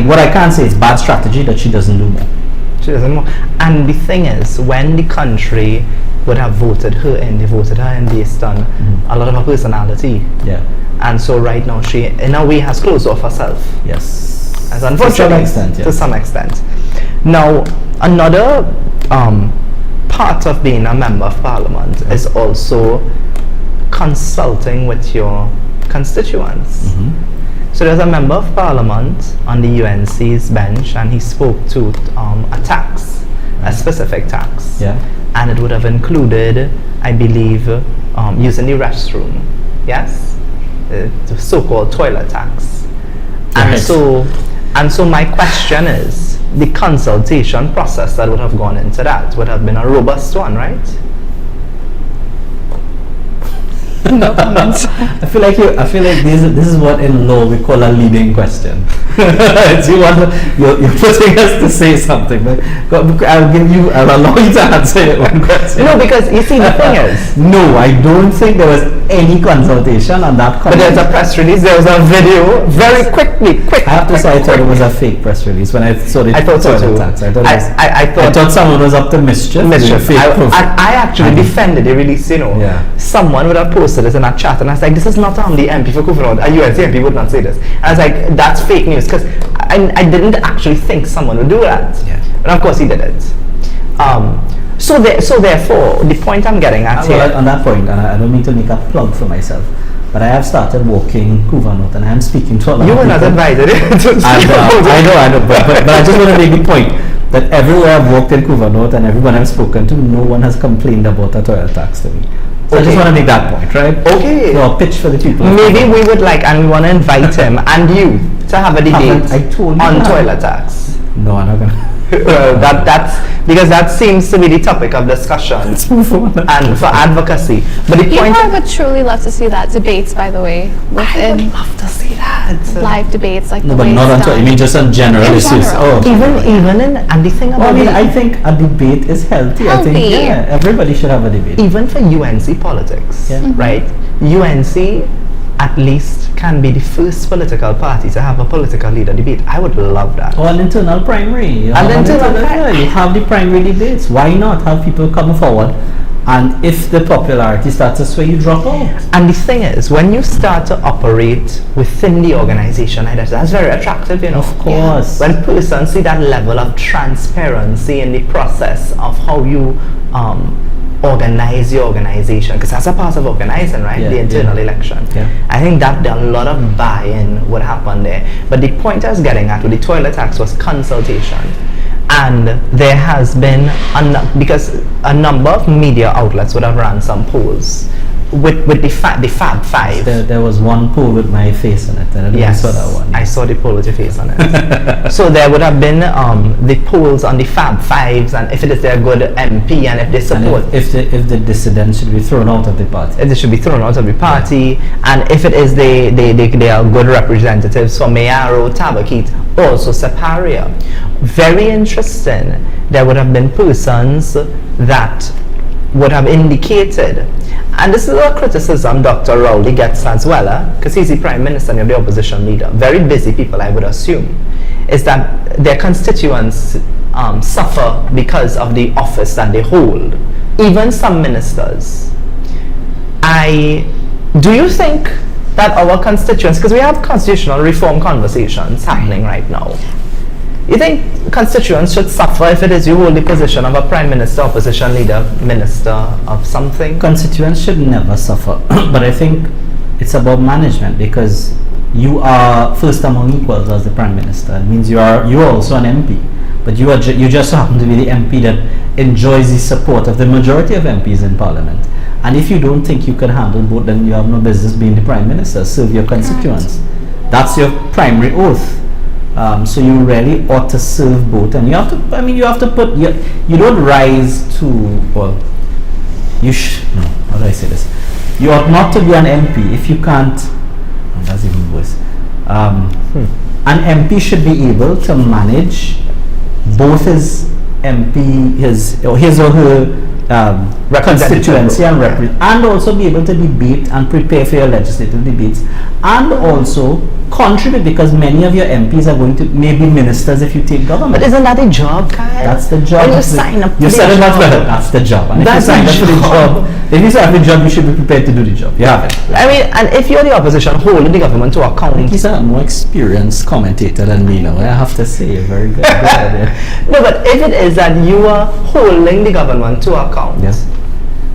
what I can say is bad strategy that she doesn't do more. She doesn't know. And the thing is, when the country would have voted her in, they voted her in based on a lot of her personality. Yeah. And so right now she, in a way, has closed off herself. Yes. As unfortunate. To some extent, yes. To some extent. Now, another part of being a member of parliament is also consulting with your constituents. So there's a member of parliament on the UNC's bench, and he spoke to a tax, a specific tax. Yeah. And it would have included, I believe, using the restroom. Yes? The so-called toilet tax. And so my question is, the consultation process that would have gone into that would have been a robust one, right? No comments. I feel like this is what in law we call a leading question. You're putting us to say something, but I'll allow you to answer your own question. No, because you see, the thing is, no, I don't think there was any consultation on that comment. But there's a press release, there was a video, very quick. I have to say, I thought it was a fake press release when I saw the thought so too. tax. I thought someone was up to mischief. I actually defended the release, Yeah. Someone would have posted this in a chat, and I was like, this is not the MP for Kufanod, a UNC MP would not say this. And I was like, that's fake news, because I didn't actually think someone would do that. Yeah. And of course he did it. So therefore, the point I'm getting at here... Well, on that point, and I don't mean to make a plug for myself, but I have started walking Kufanot, and I am speaking to a lot of people. You were not invited to I know, but I just want to make the point that everywhere I've walked in Kufanot and everyone I've spoken to, no one has complained about a toilet tax to me. So I just want to make that point, right? Okay. So I'll pitch for the people. Maybe we would like, and we want to invite him and you to have a debate on toilet tax. No, I'm not gonna. Well, that's because that seems to be the topic of discussion and for advocacy. But the point I would truly love to see that debates, by the way, I would love to see that live debates like no, the but way not it's until done. you mean just on general In issues. general. Oh, even in, and the thing about I think a debate is healthy. I think everybody should have a debate. Even for UNC politics, right? UNC at least can be the first political party to have a political leader debate. I would love that. Or an internal primary. You have the primary debates. Why not have people come forward? And if the popularity starts to sway, you drop out. And the thing is, when you start to operate within the organization, that's very attractive, Of course. When persons see that level of transparency in the process of how you organize your organization, because that's a part of organizing, right? The internal election. I think that a lot of buy-in would happen there. But the point I was getting at with the toilet tax was consultation. And there has been, because a number of media outlets would have run some polls with the Fab Five. There was one poll with my face on it, and I saw that one. I saw the poll with your face on it. So there would have been the polls on the Fab Fives, and if it is their good MP, and if they support, and if the dissidents should be thrown out of the party, if they should be thrown out of the party, and if it is they are good representatives for Mayaro, Tabakit, also Separia. Very interesting. There would have been persons that would have indicated, and this is a criticism Dr. Rowley gets as well, because he's the Prime Minister and you're the opposition leader. Very busy people, I would assume, is that their constituents suffer because of the office that they hold. Even some ministers. Do you think that our constituents, because we have constitutional reform conversations happening right now, you think constituents should suffer if it is you hold the position of a Prime Minister, opposition leader, minister of something? Constituents should never suffer, but I think it's about management, because you are first among equals as the Prime Minister. It means you are also an MP, but you just happen to be the MP that enjoys the support of the majority of MPs in Parliament. And if you don't think you can handle both, then you have no business being the Prime Minister. Serve your constituents. Right. That's your primary oath. So you really ought to serve both, and you have to put, you don't rise to, well, how do I say this? You ought not to be an MP if you can't, that's even worse. An MP should be able to manage both his or her constituency and also be able to debate and prepare for your legislative debates, and also contribute, because many of your MPs are going to maybe ministers if you take government. But isn't that a job, Kyle? That's the job. When you sign up, you said it much better. That's the job. And that's if you sign up for the job, if you sign up for the job, you should be prepared to do the job. You have it. I mean, and if you're the opposition holding the government to account, he's a more experienced commentator than me now. I have to say, very good. No, but if it is that you are holding the government to account, yes,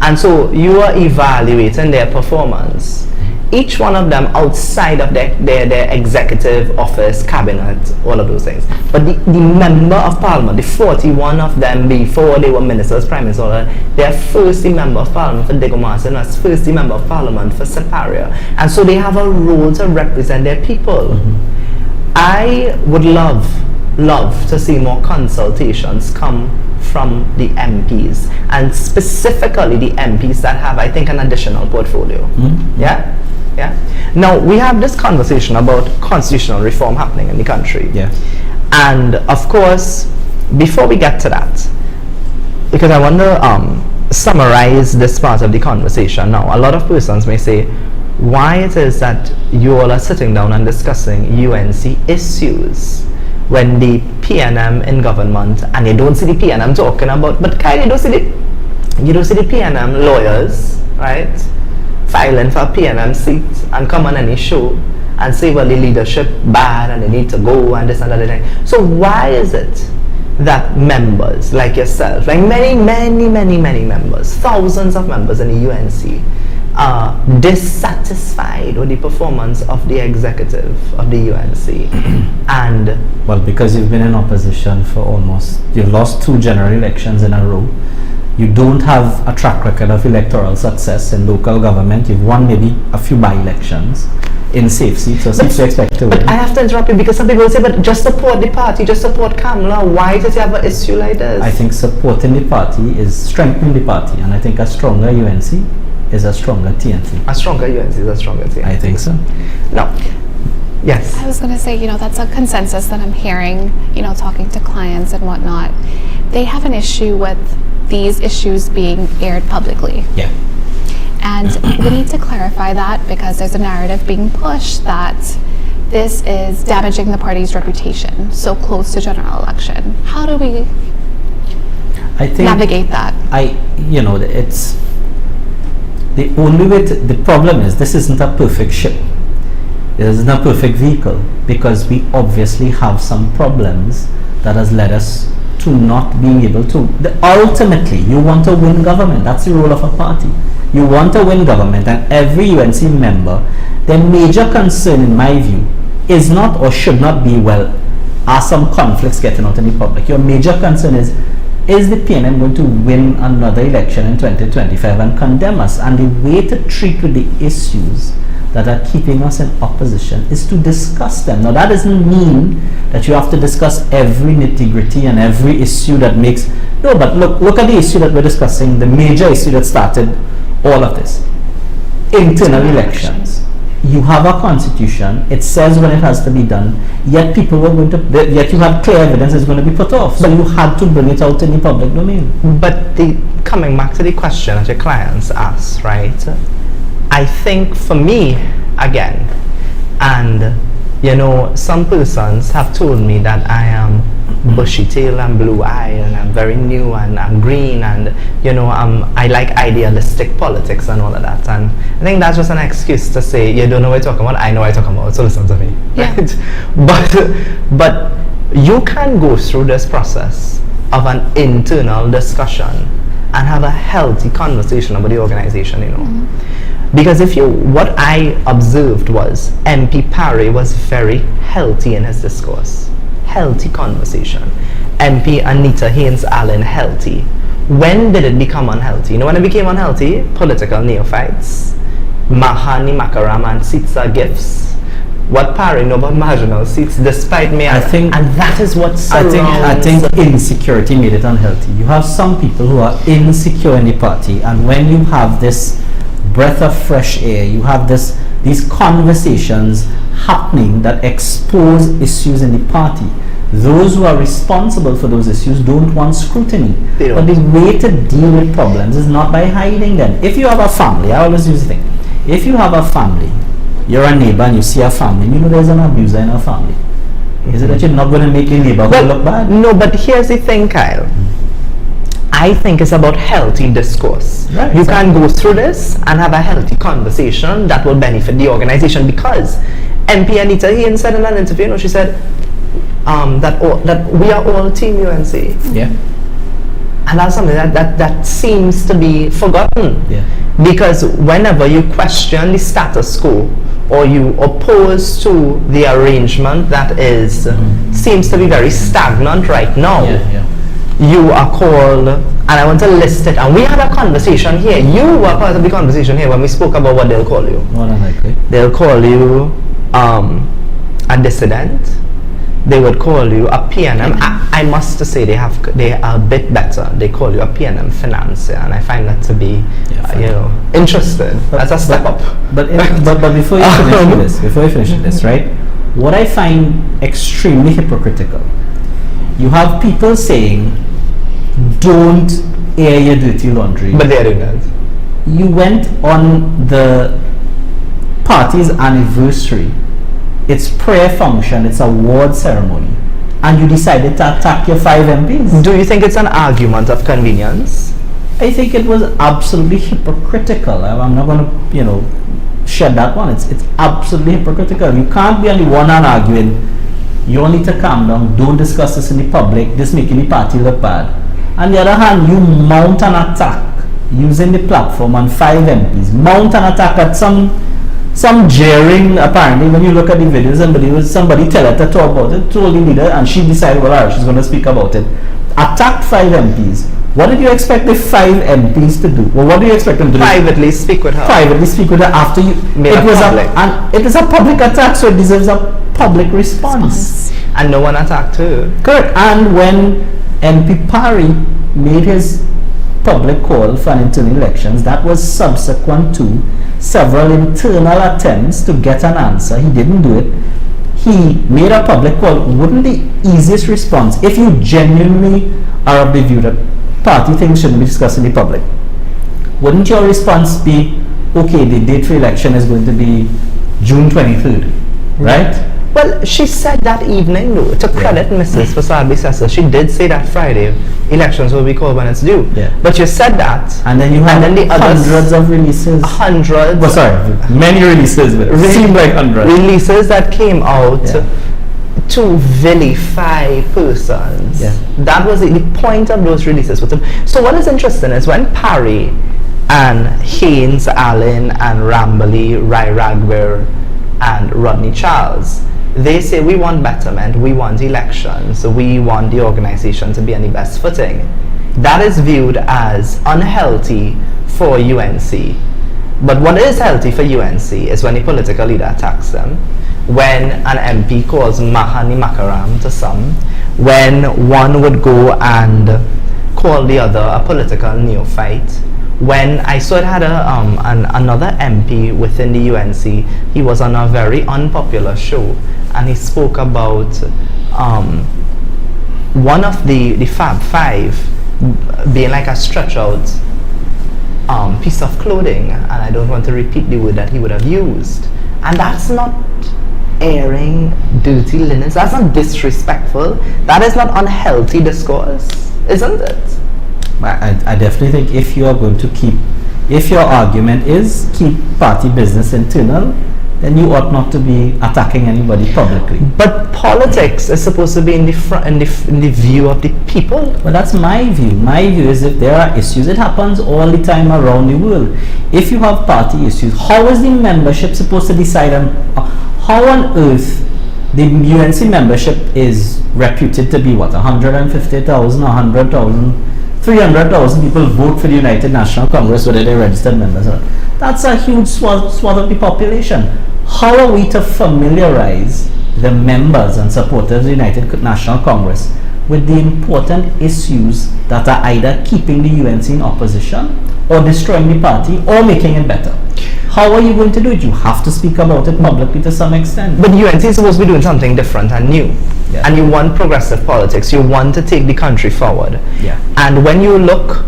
and so you are evaluating their performance, each one of them outside of their executive office, cabinet, all of those things. But the member of parliament, the 41 of them before they were ministers, prime minister, they are first the member of parliament for Degomasa, and that's first the member of parliament for Separia. And so they have a role to represent their people. Mm-hmm. I would love to see more consultations come from the MPs, and specifically the MPs that have, I think, an additional portfolio. Mm-hmm. Yeah? Now, we have this conversation about constitutional reform happening in the country. Yeah. And, of course, before we get to that, because I want to summarize this part of the conversation now, a lot of persons may say, why it is that you all are sitting down and discussing UNC issues when the PNM in government, and you don't see the PNM talking about, but Kyle, you don't see the PNM lawyers, right, filing for a PNM seat and come on any show and say, well, the leadership bad and they need to go and this and that thing. So why is it that members like yourself, like many members, thousands of members in the UNC, are dissatisfied with the performance of the executive of the UNC? And well, because you've been in opposition for you've lost 2 general elections in a row. You don't have a track record of electoral success in local government. You've won maybe a few by-elections in safe seats, or seats you expect to win. But I have to interrupt you, because some people say, but just support the party, just support Kamala. Why does he have an issue like this? I think supporting the party is strengthening the party, and I think a stronger UNC is a stronger TNC. A stronger UNC is a stronger TNC. I think so. No. Yes. I was going to say, that's a consensus that I'm hearing, talking to clients and whatnot. They have an issue with these issues being aired publicly. Yeah. And we need to clarify that, because there's a narrative being pushed that this is damaging the party's reputation so close to general election. How do we navigate that? It's the only way the problem is, this isn't a perfect ship. It isn't a perfect vehicle, because we obviously have some problems that has led us to not being able to. Ultimately, you want to win government. That's the role of a party. You want to win government, and every UNC member, their major concern, in my view, is not or should not be, well, are some conflicts getting out in the public? Your major concern is, is the PNM going to win another election in 2025 and condemn us? And the way to treat with the issues that are keeping us in opposition is to discuss them. Now, that doesn't mean that you have to discuss every nitty-gritty and every issue that makes... No, but look at the issue that we're discussing, the major issue that started all of this. Internal elections. You have a constitution, it says when it has to be done, yet people were going to, yet you have clear evidence it's going to be put off. So you had to bring it out in the public domain. But coming back to the question that your clients asked, right? I think for me, again, and you know, some persons have told me that I am bushy tail and blue eye and I'm very new and I'm green and you know I like idealistic politics and all of that, and I think that's just an excuse to say you don't know what you're talking about, I know what you're talking about, so listen to me. Yeah. Right? But you can go through this process of an internal discussion and have a healthy conversation about the organization, you know. Mm-hmm. Because what I observed was MP Parry was very healthy in his discourse. Healthy conversation. MP Anita Haynes-Allen, healthy. When did it become unhealthy? You know when it became unhealthy? Political neophytes. Mahani Makaram and Sitsa gifts. What Parry know about marginal seats, despite me, and that is what surrounds. I think insecurity made it unhealthy. You have some people who are insecure in the party, and when you have this breath of fresh air, you have these conversations happening that expose issues in the party. Those who are responsible for those issues don't want scrutiny. But the way to deal with problems is not by hiding them. If you have a family, I always use the thing. If you have a family, you're a neighbor and you see a family, you know there's an abuser in a family. Is it that you're not going to make your neighborhood look bad? No, but here's the thing, Kyle. I think it's about healthy discourse. Right, you can go through this and have a healthy conversation that will benefit the organization, because MP Anita Haynes said in an interview, you know, she said that we are all Team UNC. Yeah. And that's something that seems to be forgotten. Yeah. Because whenever you question the status quo or you oppose to the arrangement that is seems to be very stagnant right now, you are called, and I want to list it, and we had a conversation here. You were part of the conversation here when we spoke about what they'll call you. More than likely. They'll call you a dissident. They would call you a PNM. I must say they are a bit better. They call you a PNM financier, and I find that to be, interesting. That's a step up. But before you finish this, right? What I find extremely hypocritical, you have people saying, "Don't air your dirty laundry." But they're doing that. You went on the party's anniversary. It's prayer function, it's a award ceremony, and you decided to attack your 5 MPs. Do you think it's an argument of convenience? I think it was absolutely hypocritical. I'm not going to, shed that one. It's absolutely hypocritical. You can't be on the one hand arguing, you all need to calm down, don't discuss this in the public, this making the party look bad. On the other hand, you mount an attack using the platform on 5 MPs, mount an attack at some jeering. Apparently when you look at the video, somebody tell her to talk about it, told the leader, and she decided, she's going to speak about it. Attacked 5 MPs. What did you expect the 5 MPs to do? Well, what do you expect them to do? Privately speak with her. Privately speak with her after you made it public. And it is a public attack, so it deserves a public response. And no one attacked her. Correct. And when MP Parry made his public call for internal elections, that was subsequent to several internal attempts to get an answer. He didn't do it. He made a public call. Wouldn't the easiest response, if you genuinely are of the view that party things shouldn't be discussed in the public, wouldn't your response be, okay, the date for election is going to be June 23rd, right? Well, she said that evening, though, to credit Mrs. Seepersad, she did say that Friday elections will be called when it's due. Yeah. But you said that, and then you had hundreds of releases. Hundreds. Well, sorry, many releases, but it seemed like hundreds. Releases that came out to vilify persons. Yeah. That was the point of those releases. So what is interesting is when Parry and Haynes-Allen and Rambley, Rai Ragbir and Rodney Charles, they say we want betterment, we want elections, we want the organization to be on the best footing. that is viewed as unhealthy for UNC. But what is healthy for UNC is when a political leader attacks them, when an MP calls Mahani Makaram to some, when one would go and call the other a political neophyte. When I saw it had another MP within the UNC, he was on a very unpopular show, and he spoke about one of the Fab Five being like a stretch out piece of clothing, and I don't want to repeat the word that he would have used. And that's not airing dirty linens, that's not disrespectful, that is not unhealthy discourse, isn't it? I definitely think if you are going to if your argument is keep party business internal, then you ought not to be attacking anybody publicly. But politics is supposed to be in the view of the people. Well, that's my view. My view is if there are issues, it happens all the time around the world. If you have party issues, how is the membership supposed to decide on how on earth the UNC membership is reputed to be what, 150,000, 100,000, 300,000 people vote for the United National Congress whether they're registered members or not. That's a huge swath of the population. How are we to familiarize the members and supporters of the United National Congress with the important issues that are either keeping the UNC in opposition or destroying the party or making it better? How are you going to do it? You have to speak about it publicly to some extent. But UNC is supposed to be doing something different and new. Yeah. And you want progressive politics. You want to take the country forward. Yeah. And when you look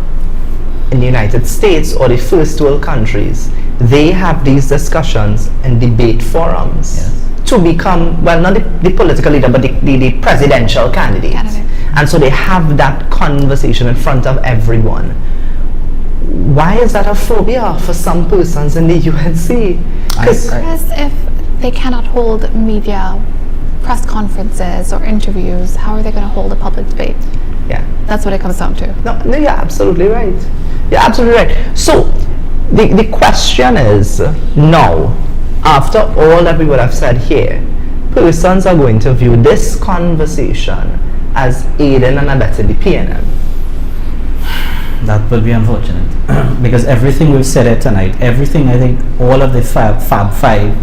in the United States or the first world countries, they have these discussions in debate forums. Yes. To become, well, not the political leader, but the presidential candidate. And so they have that conversation in front of everyone. Why is that a phobia for some persons in the UNC? Because if they cannot hold media press conferences or interviews, how are they going to hold a public debate? Yeah. That's what it comes down to. No, you're absolutely right. You're absolutely right. So the question is, now, after all that we would have said here, persons are going to view this conversation as aiding and abetting the PNM. That would be unfortunate because everything we've said here tonight, everything I think all of the Fab Five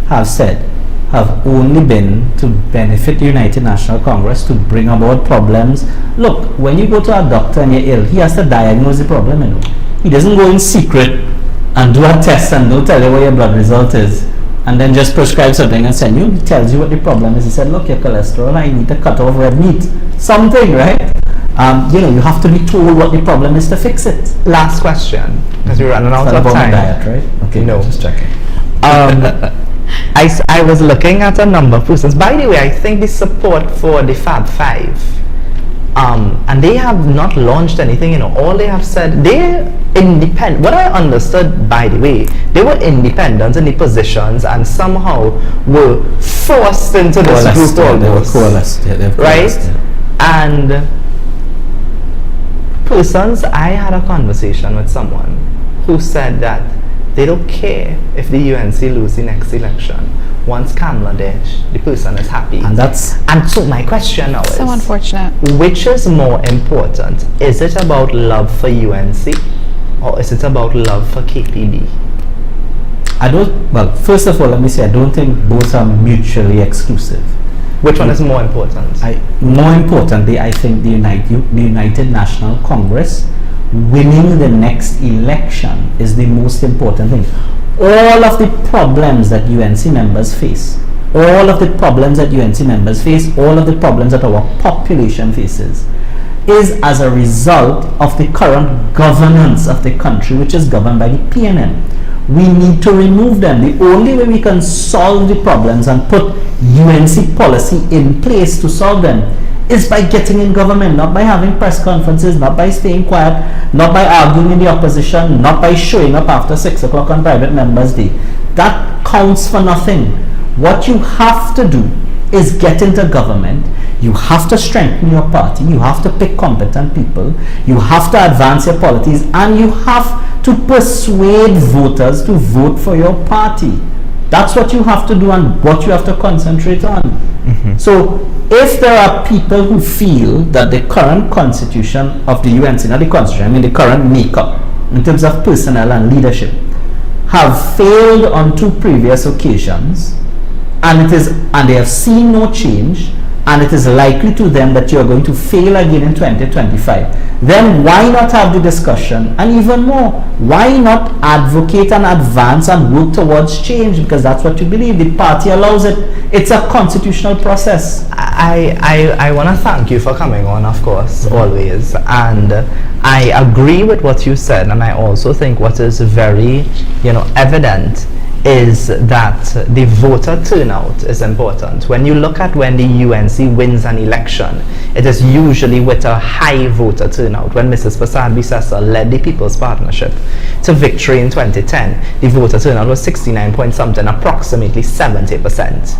have said have only been to benefit the United National Congress, to bring about problems. Look, when you go to a doctor and you're ill, he has to diagnose the problem, you know. He doesn't go in secret and do a test and don't tell you what your blood result is and then just prescribe something and send you. He tells you what the problem is. He said, look, your cholesterol, I need to cut off red meat. Something, right? You have to be told what the problem is to fix it. Last question, because we're running out of time. Diet, right? Okay, no, just checking. I was looking at a number of persons. By the way, I think the support for the Fab Five, and they have not launched anything. You know, all they have said, they're independent. What I understood, by the way, they were independent in the positions and somehow were forced into this group almost. They were coalesced, right? Yeah. And persons, I had a conversation with someone who said that they don't care if the UNC lose the next election. Once Kamala there, the person is happy. And so my question now is, so unfortunate. Which is more important? Is it about love for UNC or is it about love for KPD? Well, first of all, let me say I don't think both are mutually exclusive. Which one is more important? More importantly, I think the United National Congress winning the next election is the most important thing. All of the problems that UNC members face, all of the problems that our population faces, is as a result of the current governance of the country, which is governed by the PNM. We need to remove them. The only way we can solve the problems and put UNC policy in place to solve them is by getting in government, not by having press conferences, not by staying quiet, not by arguing in the opposition, not by showing up after 6 o'clock on private members' day. That counts for nothing. What you have to do is get into government. You have to strengthen your party. You have to pick competent people. You have to advance your policies, and you have to persuade voters to vote for your party. That's what you have to do and what you have to concentrate on. Mm-hmm. So if there are people who feel that the current constitution of the UNC, not the constitution, I mean the current makeup in terms of personnel and leadership, have failed on 2 previous occasions, and they have seen no change, and it is likely to them that you are going to fail again in 2025, then why not have the discussion? And even more, why not advocate and advance and work towards change? Because that's what you believe. The party allows it. It's a constitutional process. I want to thank you for coming on, of course, always. And I agree with what you said, and I also think what is very, evident is that the voter turnout is important. When you look at when the UNC wins an election, it is usually with a high voter turnout. When Mrs. Seepersad led the People's Partnership to victory in 2010, the voter turnout was 69 point something, approximately 70%.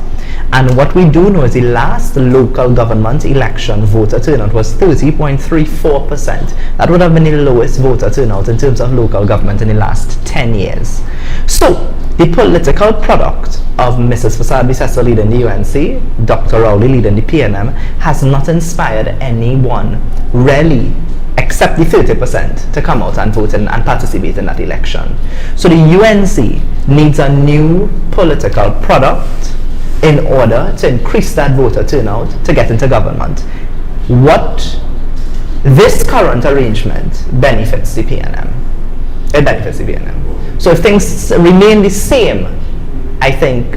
And what we do know is the last local government election voter turnout was 30.34%. That would have been the lowest voter turnout in terms of local government in the last 10 years. So, the political product of Mrs. Seepersad leading the UNC, Dr. Rowley leading the PNM, has not inspired anyone, really, except the 30% to come out and vote and participate in that election. So the UNC needs a new political product in order to increase that voter turnout to get into government. This current arrangement benefits the PNM. It benefits the PNM. So if things remain the same, I think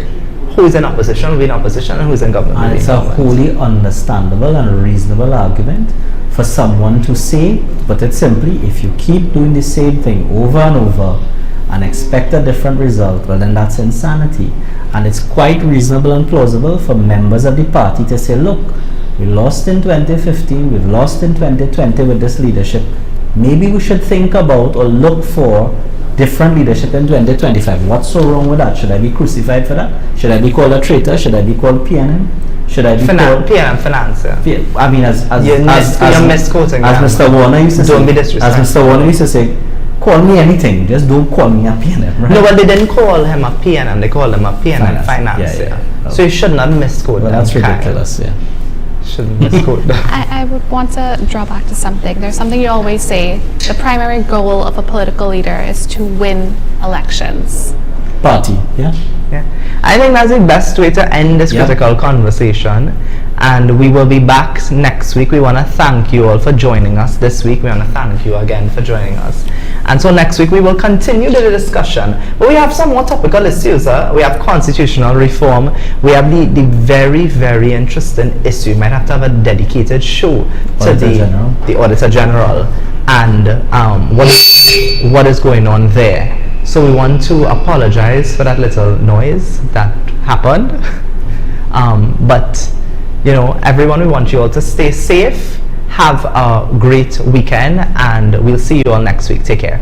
who's in opposition will be in opposition and who's in government will And be it's in a government. wholly understandable and reasonable argument for someone to say, but it's simply, if you keep doing the same thing over and over and expect a different result, well then that's insanity. And it's quite reasonable and plausible for members of the party to say, look, we lost in 2015, we've lost in 2020 with this leadership. Maybe we should think about or look for different leadership in 2025. What's so wrong with that? Should I be crucified for that? Should I be called a traitor? Should I be called PNM? Should I be called PNM finance? Yeah. I mean, You're misquoting. as Mr. Warner used to Don't say, be disrespectful. as Mr. Warner used to say, call me anything, just don't call me a PNM. Right? No, but they didn't call him a PNM. They called him a PNM finance. Yeah. So you should not misquote. Well, that's them, ridiculous. Yeah. Shouldn't misquote them. I would want to draw back to something. There's something you always say. The primary goal of a political leader is to win elections. Party. Yeah. Yeah. I think that's the best way to end this critical conversation. And we will be back next week. We want to thank you all for joining us this week. We want to thank you again for joining us. And so next week we will continue the discussion. But we have some more topical issues. We have constitutional reform. We have the very, very interesting issue. We might have to have a dedicated show to the Auditor General and what is going on there. So we want to apologize for that little noise that happened. But everyone, we want you all to stay safe, have a great weekend, and we'll see you all next week. Take care.